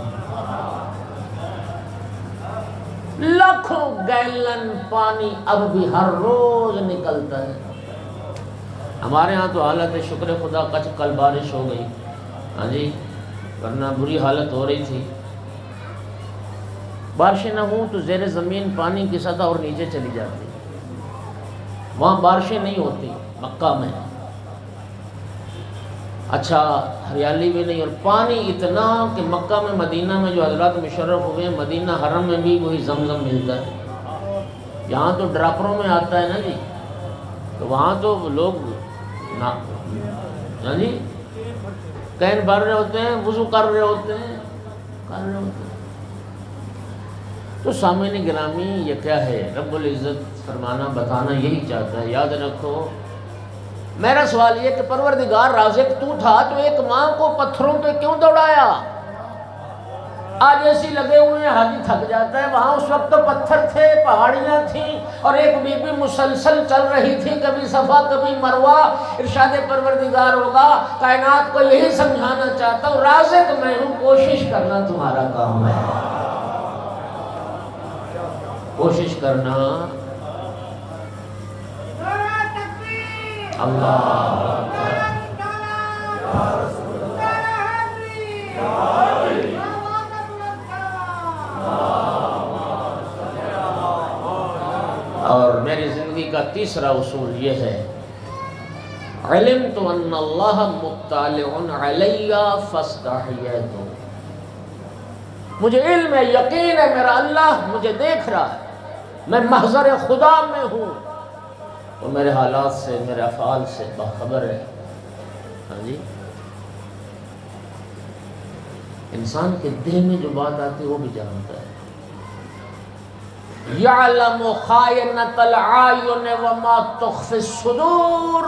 لاکھوں گیلن پانی اب بھی ہر روز نکلتا ہے۔ ہمارے ہاں تو حالت شکر خدا کل بارش ہو گئی، ہاں جی، ورنہ بری حالت ہو رہی تھی۔ بارشیں نہ ہوں تو زیر زمین پانی کی سطح اور نیچے چلی جاتی، وہاں بارشیں نہیں ہوتی مکہ میں، اچھا ہریالی بھی نہیں، اور پانی اتنا کہ مکہ میں مدینہ میں جو حضرات مشرف ہوئے ہیں، مدینہ حرم میں بھی وہی زمزم ملتا ہے۔ یہاں تو ڈراپروں میں آتا ہے نا جی، تو وہاں تو لوگ ہاں جی کین بھر رہے ہوتے ہیں، وضو کر رہے ہوتے ہیں۔ تو سامعین گرامی یہ کیا ہے؟ رب العزت فرمانا بتانا یہی چاہتا ہے، یاد رکھو۔ میرا سوال یہ کہ پروردگار رازق تو تھا تو ایک ماں کو پتھروں پہ کیوں دوڑایا؟ آج ایسی لگے ہوئے ہیں حاجی تھک جاتا ہے، وہاں اس وقت تو پتھر تھے، پہاڑیاں تھیں، اور ایک بی بی مسلسل چل رہی تھی، کبھی صفا کبھی مروہ۔ ارشاد پروردگار ہوگا، کائنات کو یہی سمجھانا چاہتا ہوں، رازق میں ہوں، کوشش کرنا تمہارا کام ہے، کوشش کرنا۔ اللہ اور میری زندگی کا تیسرا اصول یہ ہے، علمت ان اللہ مطلع علی فاستحییت۔ مجھے علم ہے، یقین ہے، میرا اللہ مجھے دیکھ رہا ہے، میں محضر خدا میں ہوں، وہ میرے حالات سے، میرے افعال سے باخبر ہے۔ ہاں جی، انسان کے دل میں جو بات آتی ہے وہ بھی جانتا ہے۔ یعلم خائنۃ العیون وما تخفی الصدور،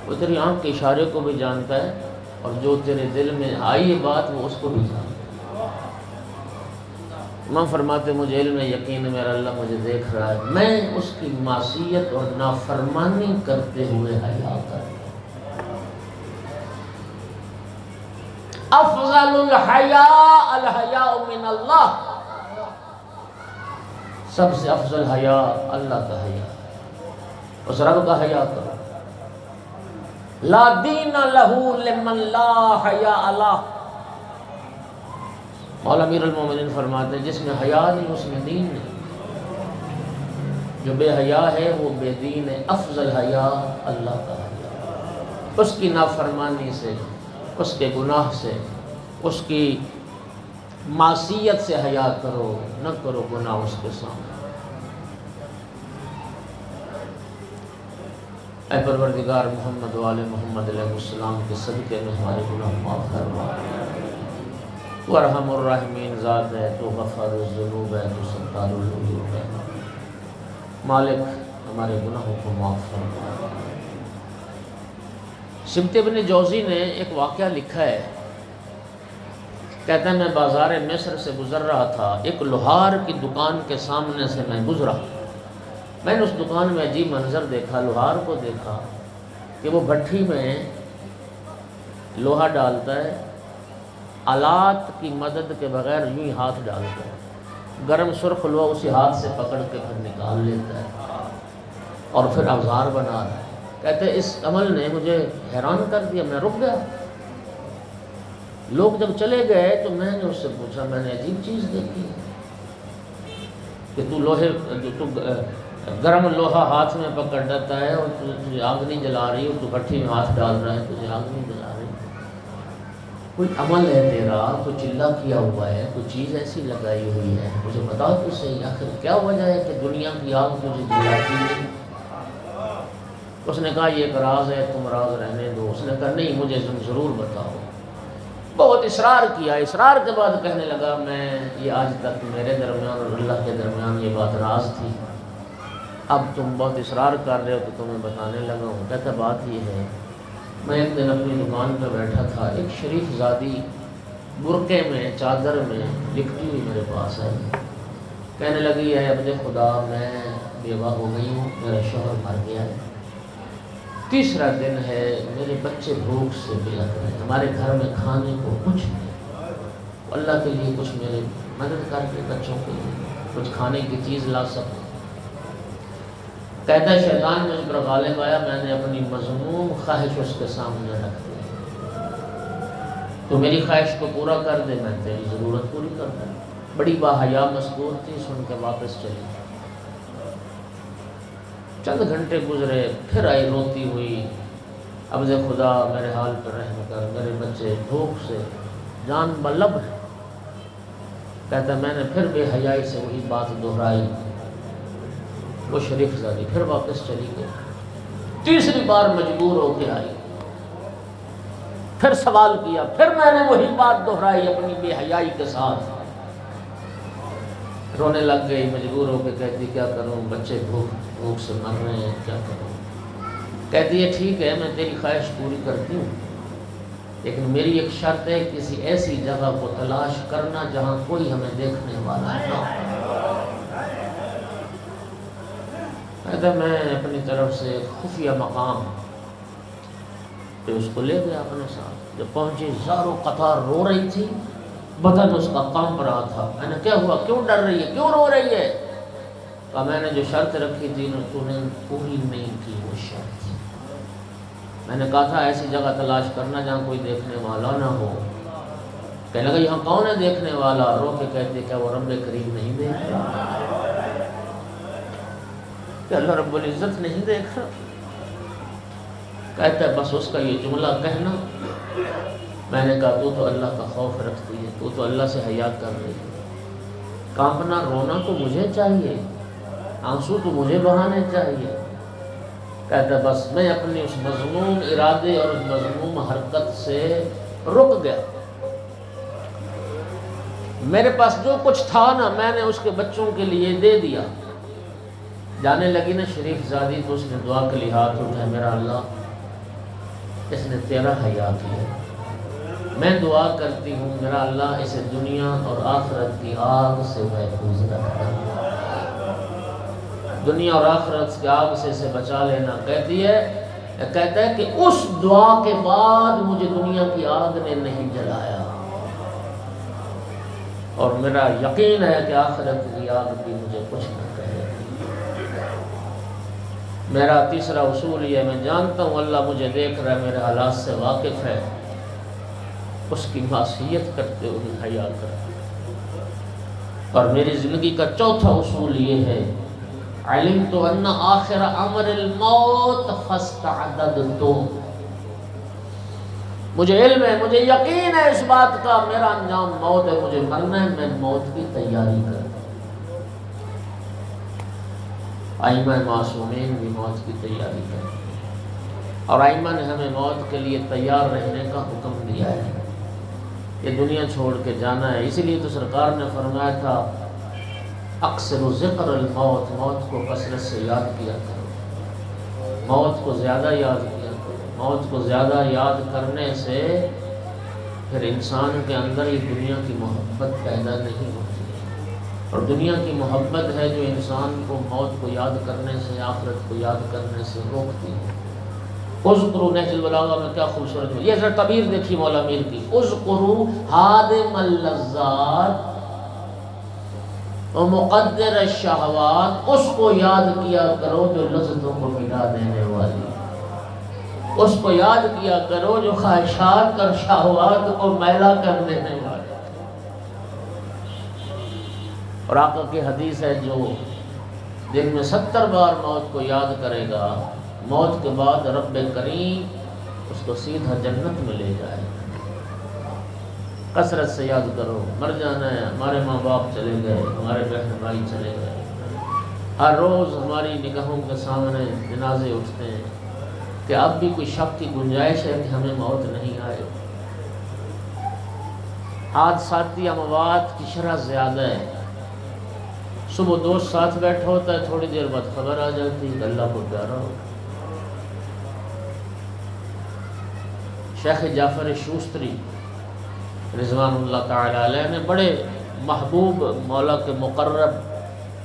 وہ تیری آنکھ کے اشارے کو بھی جانتا ہے، اور جو تیرے دل میں آئی ہے بات وہ اس کو بھی جانتا ہے۔ امام فرماتے مجھے علم یقین ہے، میرا اللہ مجھے دیکھ رہا ہے، میں اس کی معصیت اور نافرمانی کرتے ہوئے حیا کرتا ہوں۔ افضل الحیاء الحیاء من اللہ، سب سے افضل حیا اللہ کا حیا۔ اس رب کا حیا کرو. لا دین لہو لمن لا حیا اللہ. مولا امیر المومنین فرماتے ہیں جس میں حیا نہیں اس میں دین نہیں. جو بے حیا ہے وہ بے دین ہے. افضل حیا اللہ کا حیا. اس کی نافرمانی سے، اس کے گناہ سے، اس کی معصیت سے حیا کرو، نہ کرو گناہ اس کے سامنے. اے پروردگار محمد و آل محمد علیہ السلام کے صدقے میں ہمارے گناہ معاف فرما. تو ارحم الراحمین ذات ہے، تو غفار الذنوب ہے، تو ستار العیوب ہے. مالک ہمارے گناہوں کو معاف فرما. سمت ابن جوزی نے ایک واقعہ لکھا ہے. کہتا ہے میں بازار مصر سے گزر رہا تھا. ایک لوہار کی دکان کے سامنے سے میں گزرا. میں نے اس دکان میں عجیب منظر دیکھا. لوہار کو دیکھا کہ وہ بھٹی میں لوہا ڈالتا ہے، آلات کی مدد کے بغیر یوں ہی ہاتھ ڈالتا ہے. گرم سرخ لوہا اسی ہاتھ سے پکڑ کے پھر نکال لیتا ہے اور پھر اوزار بنا رہا ہے. کہتے ہیں اس عمل نے مجھے حیران کر دیا. میں رک گیا. لوگ جب چلے گئے تو میں نے اس سے پوچھا، میں نے عجیب چیز دیکھی کہ تو لوہے تو گرم لوہا ہاتھ میں پکڑ لیتا ہے اور تجھے آگ نہیں جلا رہی، اور تو بھٹی میں ہاتھ ڈال رہا ہے، تجھے آگ نہیں جلا رہی. کوئی عمل ہے تیرا، کوئی چلہ کیا ہوا ہے، کوئی چیز ایسی لگائی ہوئی ہے، مجھے بتا تو صحیح آخر کیا وجہ ہے کہ دنیا کی آگ تجھے جلاتی ہے. اس نے کہا یہ ایک راز ہے، تم راز رہنے دو. اس نے کہا نہیں، مجھے تم ضرور بتاؤ. بہت اصرار کیا. اصرار کے بعد کہنے لگا میں یہ آج تک میرے درمیان اور اللہ کے درمیان یہ بات راز تھی. اب تم بہت اصرار کر رہے ہو تو تمہیں بتانے لگا ہوں. کہتا بات یہ ہے، میں ایک دن اپنی دکان پہ بیٹھا تھا. ایک شریف زادی برقعے میں چادر میں لکھتی ہوئی میرے پاس آئی. کہنے لگی ہے عبد خدا میں بیوہ ہو گئی ہوں، میرا شوہر مر گیا ہے، تیسرا دن ہے، میرے بچے بھوک سے بلک رہے ہیں، ہمارے گھر میں کھانے کو کچھ نہیں. اللہ کے لیے کچھ میرے مدد کر کے بچوں کے لیے کچھ کھانے کی چیز لا سکوں. کہتا ہے شیطان مجھ پر غالب آیا. میں نے اپنی مذموم خواہش اس کے سامنے رکھ دی. تو میری خواہش کو پورا کر دے، میں تیری ضرورت پوری کر دوں. بڑی باحیا مذکور تھی، سن کے واپس چلی. چند گھنٹے گزرے، پھر آئی روتی ہوئی. عبد خدا میرے حال پر رحم کر، میرے بچے بھوک سے جان بلب ہے. کہتا میں نے پھر بے حیائی سے وہی بات دہرائی. وہ شریف زادی پھر واپس چلی گئی. تیسری بار مجبور ہو کے آئی، پھر سوال کیا، پھر میں نے وہی بات دہرائی اپنی بے حیائی کے ساتھ. رونے لگ گئی، مجبور ہو کے کہتی کیا کروں، بچے بھوک سے مر رہے ہیں، کیا کروں. کہتی ہے ٹھیک ہے میں تیری خواہش پوری کرتی ہوں، لیکن میری ایک شرط ہے، کسی ایسی جگہ کو تلاش کرنا جہاں کوئی ہمیں دیکھنے والا نہ ہو. کہتا میں اپنی طرف سے خفیہ مقام پہ اس کو لے گیا اپنے ساتھ. جب پہنچی زاروں قطار رو رہی تھی، بدن اس کا کانپ رہا تھا. میں نے کیا ہوا، کیوں ڈر رہی ہے، کیوں رو رہی ہے؟ کہا میں نے جو شرط رکھی تھی تو نے پوری نہیں کی وہ شرط. میں نے کہا تھا ایسی جگہ تلاش کرنا جہاں کوئی دیکھنے والا نہ ہو. کہنے لگا یہاں کون ہے دیکھنے والا؟ رو کے کہتے کیا وہ رب کریم نہیں دیکھ رہا؟ کہ اللہ رب العزت نہیں دیکھ رہا؟ کہتا ہے بس اس کا یہ جملہ کہنا. میں نے کہا تو اللہ کا خوف رکھتی ہے، تو اللہ سے حیا کر رہی ہے. کانپنا رونا تو مجھے چاہیے، آنسو تو مجھے بہانے چاہیے. کہتا بس میں اپنی اس مذموم ارادے اور اس مذموم حرکت سے رک گیا. میرے پاس جو کچھ تھا نا میں نے اس کے بچوں کے لیے دے دیا. جانے لگی نا شریف زادی تو اس نے دعا کے لیے ہاتھ اٹھائے، میرا اللہ اس نے تیرا حیا کیا، میں دعا کرتی ہوں میرا اللہ اسے دنیا اور آخرت کی آگ سے محفوظ رکھنا، دنیا اور آخرت کی آگ سے اسے بچا لینا. کہتا ہے کہ اس دعا کے بعد مجھے دنیا کی آگ نے نہیں جلایا، اور میرا یقین ہے کہ آخرت کی آگ بھی مجھے کچھ نہ کہے. میرا تیسرا اصول یہ ہے، میں جانتا ہوں اللہ مجھے دیکھ رہا ہے، میرے حالات سے واقف ہے، اس کی معصیت کرتے ہوئے حیا کرتا۔ اور میری زندگی کا چوتھا اصول یہ ہے، علمت ان آخر امر الموت فاستعددت، مجھے علم ہے، مجھے یقین ہے اس بات کا، میرا انجام موت ہے، مجھے مرنا ہے، میں موت کی تیاری کرتا۔ ائمہ معصومین بھی موت کی تیاری کرتے ہیں، اور ائمہ نے ہمیں موت کے لیے تیار رہنے کا حکم دیا ہے۔ یہ دنیا چھوڑ کے جانا ہے، اسی لیے تو سرکار نے فرمایا تھا اکثر ذکر الموت، موت کو کثرت سے یاد کیا کرو، موت کو زیادہ یاد کیا کرو۔ موت کو زیادہ یاد کرنے سے پھر انسان کے اندر یہ دنیا کی محبت پیدا نہیں ہوتی، اور دنیا کی محبت ہے جو انسان کو موت کو یاد کرنے سے، آخرت کو یاد کرنے سے روکتی ہے۔ اذکروا، نہج البلاغہ میں کیا خوبصورت ہے، یہ ذرا تعبیر دیکھی مولا میر کی، اذکروا حادم اللذات و مقدر الشہوات، اس کو یاد کیا کرو جو لذتوں کو مٹا دینے والی، اس کو یاد کیا کرو جو خواہشات اور شہوات کو میلا کر دینے والی۔ اور آقا کی حدیث ہے، جو دن میں 70 بار موت کو یاد کرے گا، موت کے بعد رب کریم اس کو سیدھا جنت میں لے جائے گا۔ کثرت سے یاد کرو، مر جانا ہے، ہمارے ماں باپ چلے گئے، ہمارے بہن بھائی چلے گئے، ہر روز ہماری نگاہوں کے سامنے جنازے اٹھتے ہیں، کہ اب بھی کوئی شک کی گنجائش ہے کہ ہمیں موت نہیں آئے۔ حادثاتی اموات کی شرح زیادہ ہے، صبح دوست ساتھ بیٹھا ہوتا ہے، تھوڑی دیر بعد خبر آ جاتی ہے کہ اللہ کو پیارا ہو۔ شیخ جعفر شوستری رضوان اللہ تعالی علیہ نے بڑے محبوب مولا کے مقرب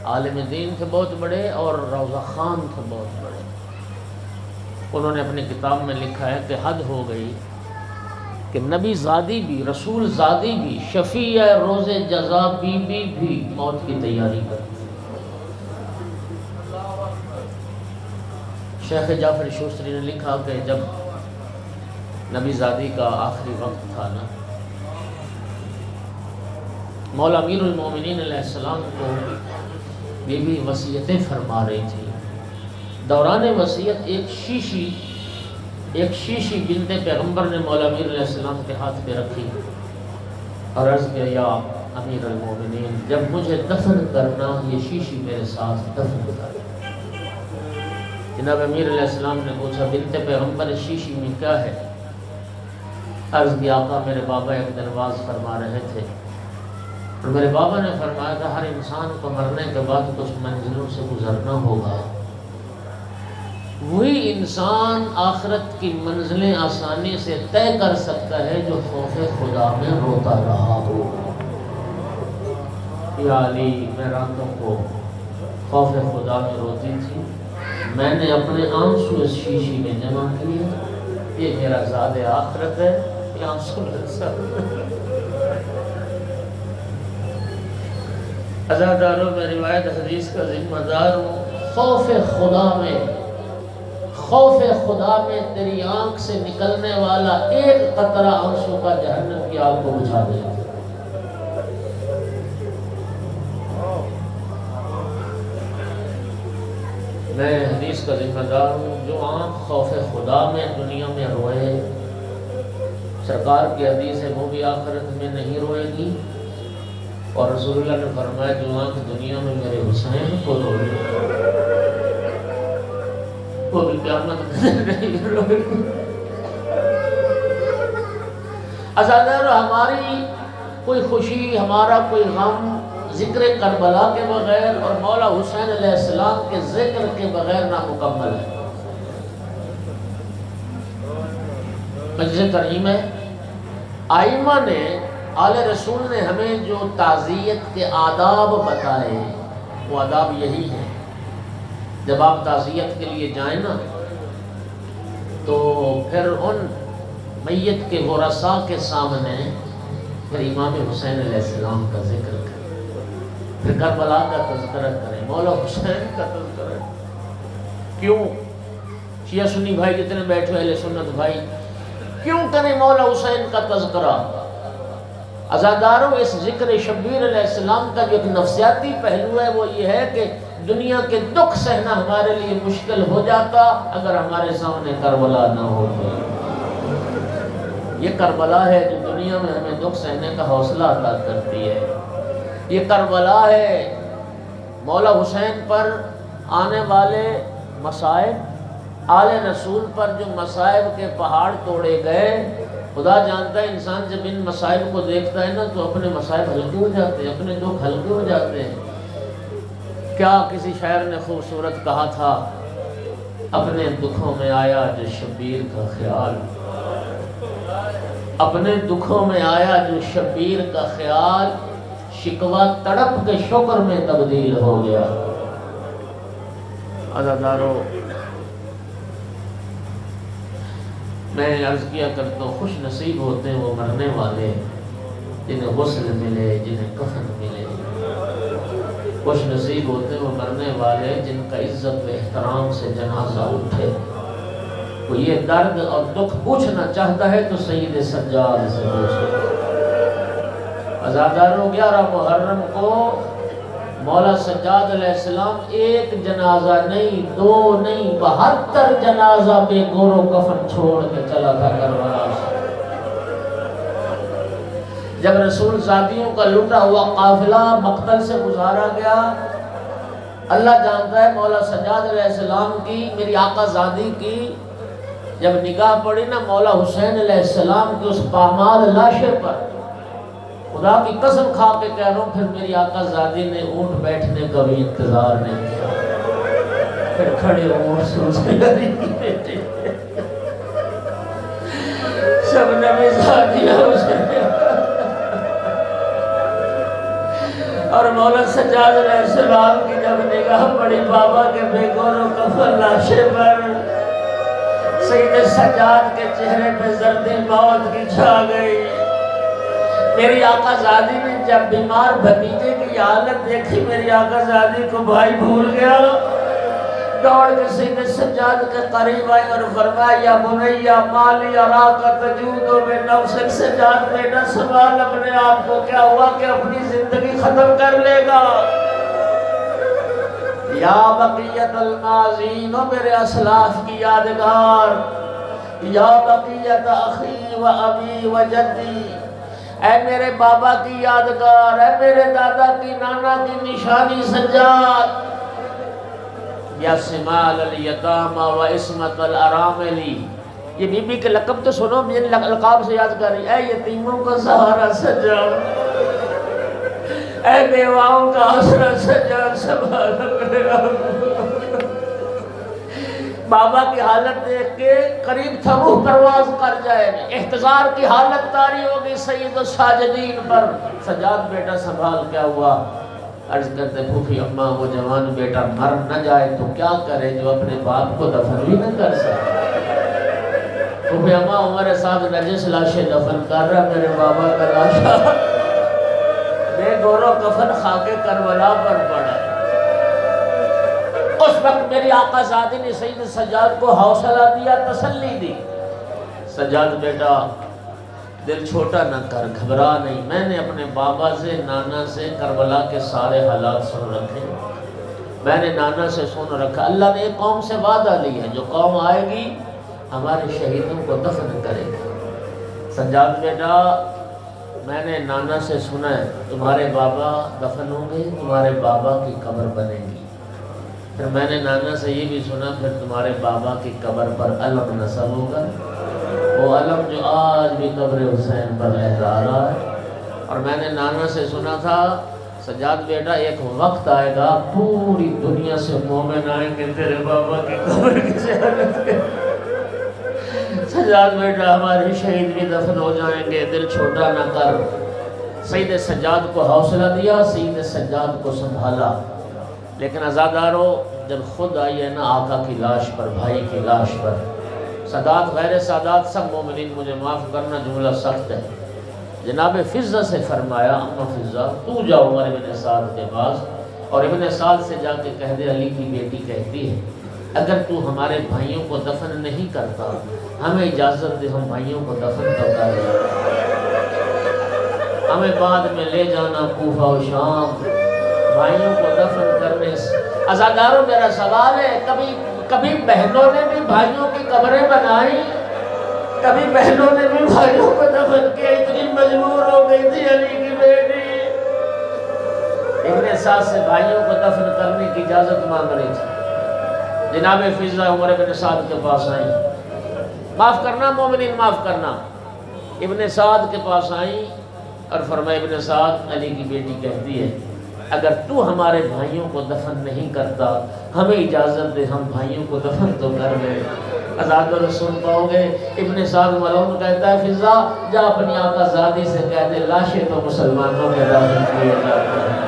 عالم دین تھے بہت بڑے، اور روضہ خان تھے بہت بڑے۔ انہوں نے اپنی کتاب میں لکھا ہے کہ حد ہو گئی کہ نبی زادی بھی، رسول زادی بھی، شفیع روز جزا بی بی بھی موت کی تیاری کرتی۔ شیخ جعفر شوستری نے لکھا کہ جب نبی زادی کا آخری وقت تھا نا، مولا امیر المومنین علیہ السلام کو بی بی وصیتیں فرما رہی تھی۔ دوران وصیت ایک شیشی بنت پیغمبر نے مولا امیر علیہ السلام کے ہاتھ پہ رکھی اور عرض کیا، یا امیر المومنین، جب مجھے دفن کرنا یہ شیشی میرے ساتھ دفن کر۔ جناب امیر علیہ السلام نے پوچھا، بنت پیغمبر اس شیشی میں کیا ہے؟ عرض کیا، آقا میرے بابا ایک دن واز فرما رہے تھے، اور میرے بابا نے فرمایا تھا ہر انسان کو مرنے کے بعد کچھ منزلوں سے گزرنا ہوگا، وہی انسان آخرت کی منزلیں آسانی سے طے کر سکتا ہے جو خوف خدا میں روتا رہا ہو۔ یا علی، میں راتوں کو خوف خدا میں روتی تھی، میں نے اپنے آنسو اس شیشی میں جمع کیے، یہ میرا زاد آخرت ہے، یہ آنسو عزاداروں میں روایت حدیث کا ذمہ دار ہوں۔ خوف خدا میں تیری آنکھ سے نکلنے والا ایک قطرہ آنسو کا جہنم کی آگ کو بجھا دے۔ میں حدیث کا ذمہ دار ہوں، جو آنکھ خوف خدا میں دنیا میں روئے، سرکار کی حدیث ہے وہ بھی آخرت میں نہیں روئے گی، اور رسول اللہ نے فرمایا جو آنکھ دنیا میں میرے حسین کو روئے وہ بھی قیامت میں نہیں روئے گی۔ عزادار، ہماری کوئی خوشی، ہمارا کوئی غم ذکر کربلا کے بغیر اور مولا حسین علیہ السلام کے ذکر کے بغیر نامکمل ہے۔ مجلس ترحیم ہے، ائمہ نے، آل رسول نے ہمیں جو تعزیت کے آداب بتائے وہ آداب یہی ہیں۔ جب آپ تعزیت کے لیے جائیں نا تو پھر ان میت کے ورثاء کے سامنے پھر امام حسین علیہ السلام کا ذکر کریں، پھر کربلا کا تذکرہ کریں، مولا حسین کا تذکرہ، کیوں شیعہ سنی بھائی جتنے بیٹھے اہل سنت بھائی کیوں کریں مولا حسین کا تذکرہ؟ عزاداروں اس ذکر شبیر علیہ السلام کا جو ایک نفسیاتی پہلو ہے وہ یہ ہے کہ دنیا کے دکھ سہنا ہمارے لیے مشکل ہو جاتا اگر ہمارے سامنے کربلا نہ ہوتی۔ یہ کربلا ہے جو دنیا میں ہمیں دکھ سہنے کا حوصلہ عطا کرتی ہے۔ یہ کربلا ہے مولا حسین پر آنے والے مصائب، آل رسول پر جو مصائب کے پہاڑ توڑے گئے۔ خدا جانتا ہے انسان جب ان مصائب کو دیکھتا ہے نا تو اپنے مصائب ہلکے ہو جاتے ہیں، اپنے دکھ ہلکے ہو جاتے ہیں۔ کیا کسی شاعر نے خوبصورت کہا تھا، اپنے دکھوں میں آیا جو شبیر کا خیال، اپنے دکھوں میں آیا جو شبیر کا خیال، شکوہ تڑپ کے شکر میں تبدیل ہو گیا۔ عزادارو، میں عرض کیا کرتا ہوں خوش نصیب ہوتے ہیں وہ مرنے والے جنہیں غسل ملے، جنہیں کفن ملے۔ خوش نصیب ہوتے ہیں وہ مرنے والے جن کا عزت و احترام سے جنازہ اٹھے۔ کوئی یہ درد اور دکھ پوچھنا چاہتا ہے تو سید سجاد سے پوچھے۔ عزاداروں، 11 محرم کو مولا سجاد علیہ السلام ایک جنازہ نہیں، 2 نہیں، 72 جنازہ بے گور و کفن چھوڑ کے چلا تھا کربلا سے۔ جب رسول زادیوں کا لٹا ہوا قافلہ مقتل سے گزارا گیا، اللہ جانتا ہے مولا سجاد علیہ السلام کی، میری آقا زادی کی جب نگاہ پڑی نا مولا حسین علیہ السلام کی اس پامال لاشے پر، خدا کی قسم کھا کے کہہ رہا ہوں، پھر میری آقا زادی نے اونٹ بیٹھنے کا بھی انتظار نہیں کیا، پھر کھڑے اونٹ سوچے گئی سب نے بھی زادیاں اسے، اور مولا سجاد علیہ السلام کی جب نگاہ پڑی بابا کے بے گور و کفن لاشے پر، سید سجاد کے چہرے پہ زردی موت کی چھا گئی۔ میری آقا زادی نے جب بیمار بھتیجے کی حالت دیکھی، میری آقا زادی کو بھائی بھول گیا، دوڑ کے سید سجاد کے قریب آئی اور فرمایا، یا بنیا مالی اراکا تجودو بے نفسک، سجاد بیٹا سوال اپنے آپ کو، کیا ہوا کہ اپنی زندگی ختم کر لے گا؟ یا بقیت الماضین، میرے اسلاف کی یادگار، یا بقیت اخی و ابی و جدی، اے میرے بابا کی یادگار، اے میرے دادا کی نانا کی نشانی سجاد، یا سمال الیتامہ و اسمت الاراملی، یہ بی بی کے لقب تو سنو، جن لقاب سے یاد کر رہی، اے یتیموں کا سہارا سجاد، اے بیواؤں کا آسرا سجاد، سنبھال اپنے آپ۔ بابا کی حالت دیکھ کے قریب تھا روح پرواز کر جائے، احتضار کی حالت طاری ہو گئی سید الساجدین پر۔ سجاد بیٹا سنبھال، کیا ہوا؟ عرض کرتے پھوپھی اماں وہ جوان بیٹا مر نہ جائے تو کیا کرے جو اپنے باپ کو دفن بھی نہ کر سکے۔ پھوپھی اماں عمر صاحب نجس لاشے دفن کر رہا، میرے بابا کا لاشا بے گور و کفن خاک کربلا پر پڑا۔ اس وقت میری آقا زادی نے سید سجاد کو حوصلہ دیا، تسلی دی، سجاد بیٹا دل چھوٹا نہ کر، گھبرا نہیں، میں نے اپنے بابا سے نانا سے کربلا کے سارے حالات سن رکھے، میں نے نانا سے سن رکھا، اللہ نے ایک قوم سے وعدہ لیا ہے، جو قوم آئے گی ہمارے شہیدوں کو دفن کرے گی۔ سجاد بیٹا میں نے نانا سے سنا ہے تمہارے بابا دفن ہوں گے، تمہارے بابا کی قبر بنے گی، پھر میں نے نانا سے یہ بھی سنا پھر تمہارے بابا کی قبر پر علم نصب ہوگا، وہ علم جو آج بھی قبر حسین پر لہرا رہا ہے۔ اور میں نے نانا سے سنا تھا سجاد بیٹا ایک وقت آئے گا پوری دنیا سے مومن آئیں گے تیرے بابا کی قبر کی زیارت کے، سجاد بیٹا ہمارے شہید بھی دفن ہو جائیں گے، دل چھوٹا نہ کر۔ سید سجاد کو حوصلہ دیا، سید سجاد کو سنبھالا، لیکن عزادارو جب خود آئی ہے نا آقا کی لاش پر، بھائی کی لاش پر، سادات غیر سادات سب مومنین مجھے معاف کرنا جملہ سخت ہے، جناب فضہ سے فرمایا اما فضہ تو جا عمر ابن سعد کے پاس اور ابن سعد سے جا کے کہہ دے علی کی بیٹی کہتی ہے اگر تو ہمارے بھائیوں کو دفن نہیں کرتا ہمیں اجازت دے ہم بھائیوں کو دفن تو کر لیں، ہمیں بعد میں لے جانا کوفہ و شام بھائیوں کو دفن کرنے سے۔ عزاداروں میرا سوال ہے، کبھی بہنوں نے بھی بھائیوں کی قبریں بنائی؟ کبھی بہنوں نے بھی بھائیوں کو دفن کیا؟ اتنی مجبور ہو گئی تھی علی کی بیٹی ابن سعد سے بھائیوں کو دفن کرنے کی اجازت مانگ رہی تھی۔ جناب فضہ عمر ابن سعد کے پاس آئیں، معاف کرنا مومنین معاف کرنا، ابن سعد کے پاس آئیں اور فرمایا ابن سعد علی کی بیٹی کہتی ہے اگر تو ہمارے بھائیوں کو دفن نہیں کرتا ہمیں اجازت دے ہم بھائیوں کو دفن تو کر لیں۔ آزاد رسول پاؤ گے ابن سعد ملعون کہتا ہے فضہ جا اپنی آقا زادی سے کہہ دے لاشیں تو مسلمانوں میں دفن کیے جاتے ہیں،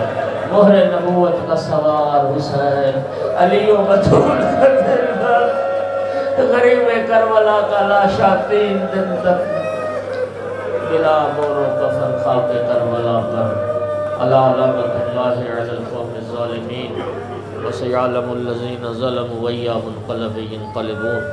مہر نبوت کا سوار حسین علی و بطول کا دل غریب کربلا کا لاشا 3 دن تک بلا مور و کفن خاک کربلا پر علی لعنت اللہ علی القوم الظالمین وسيعلم الذين ظلموا وإياه منقلب ينقلبون۔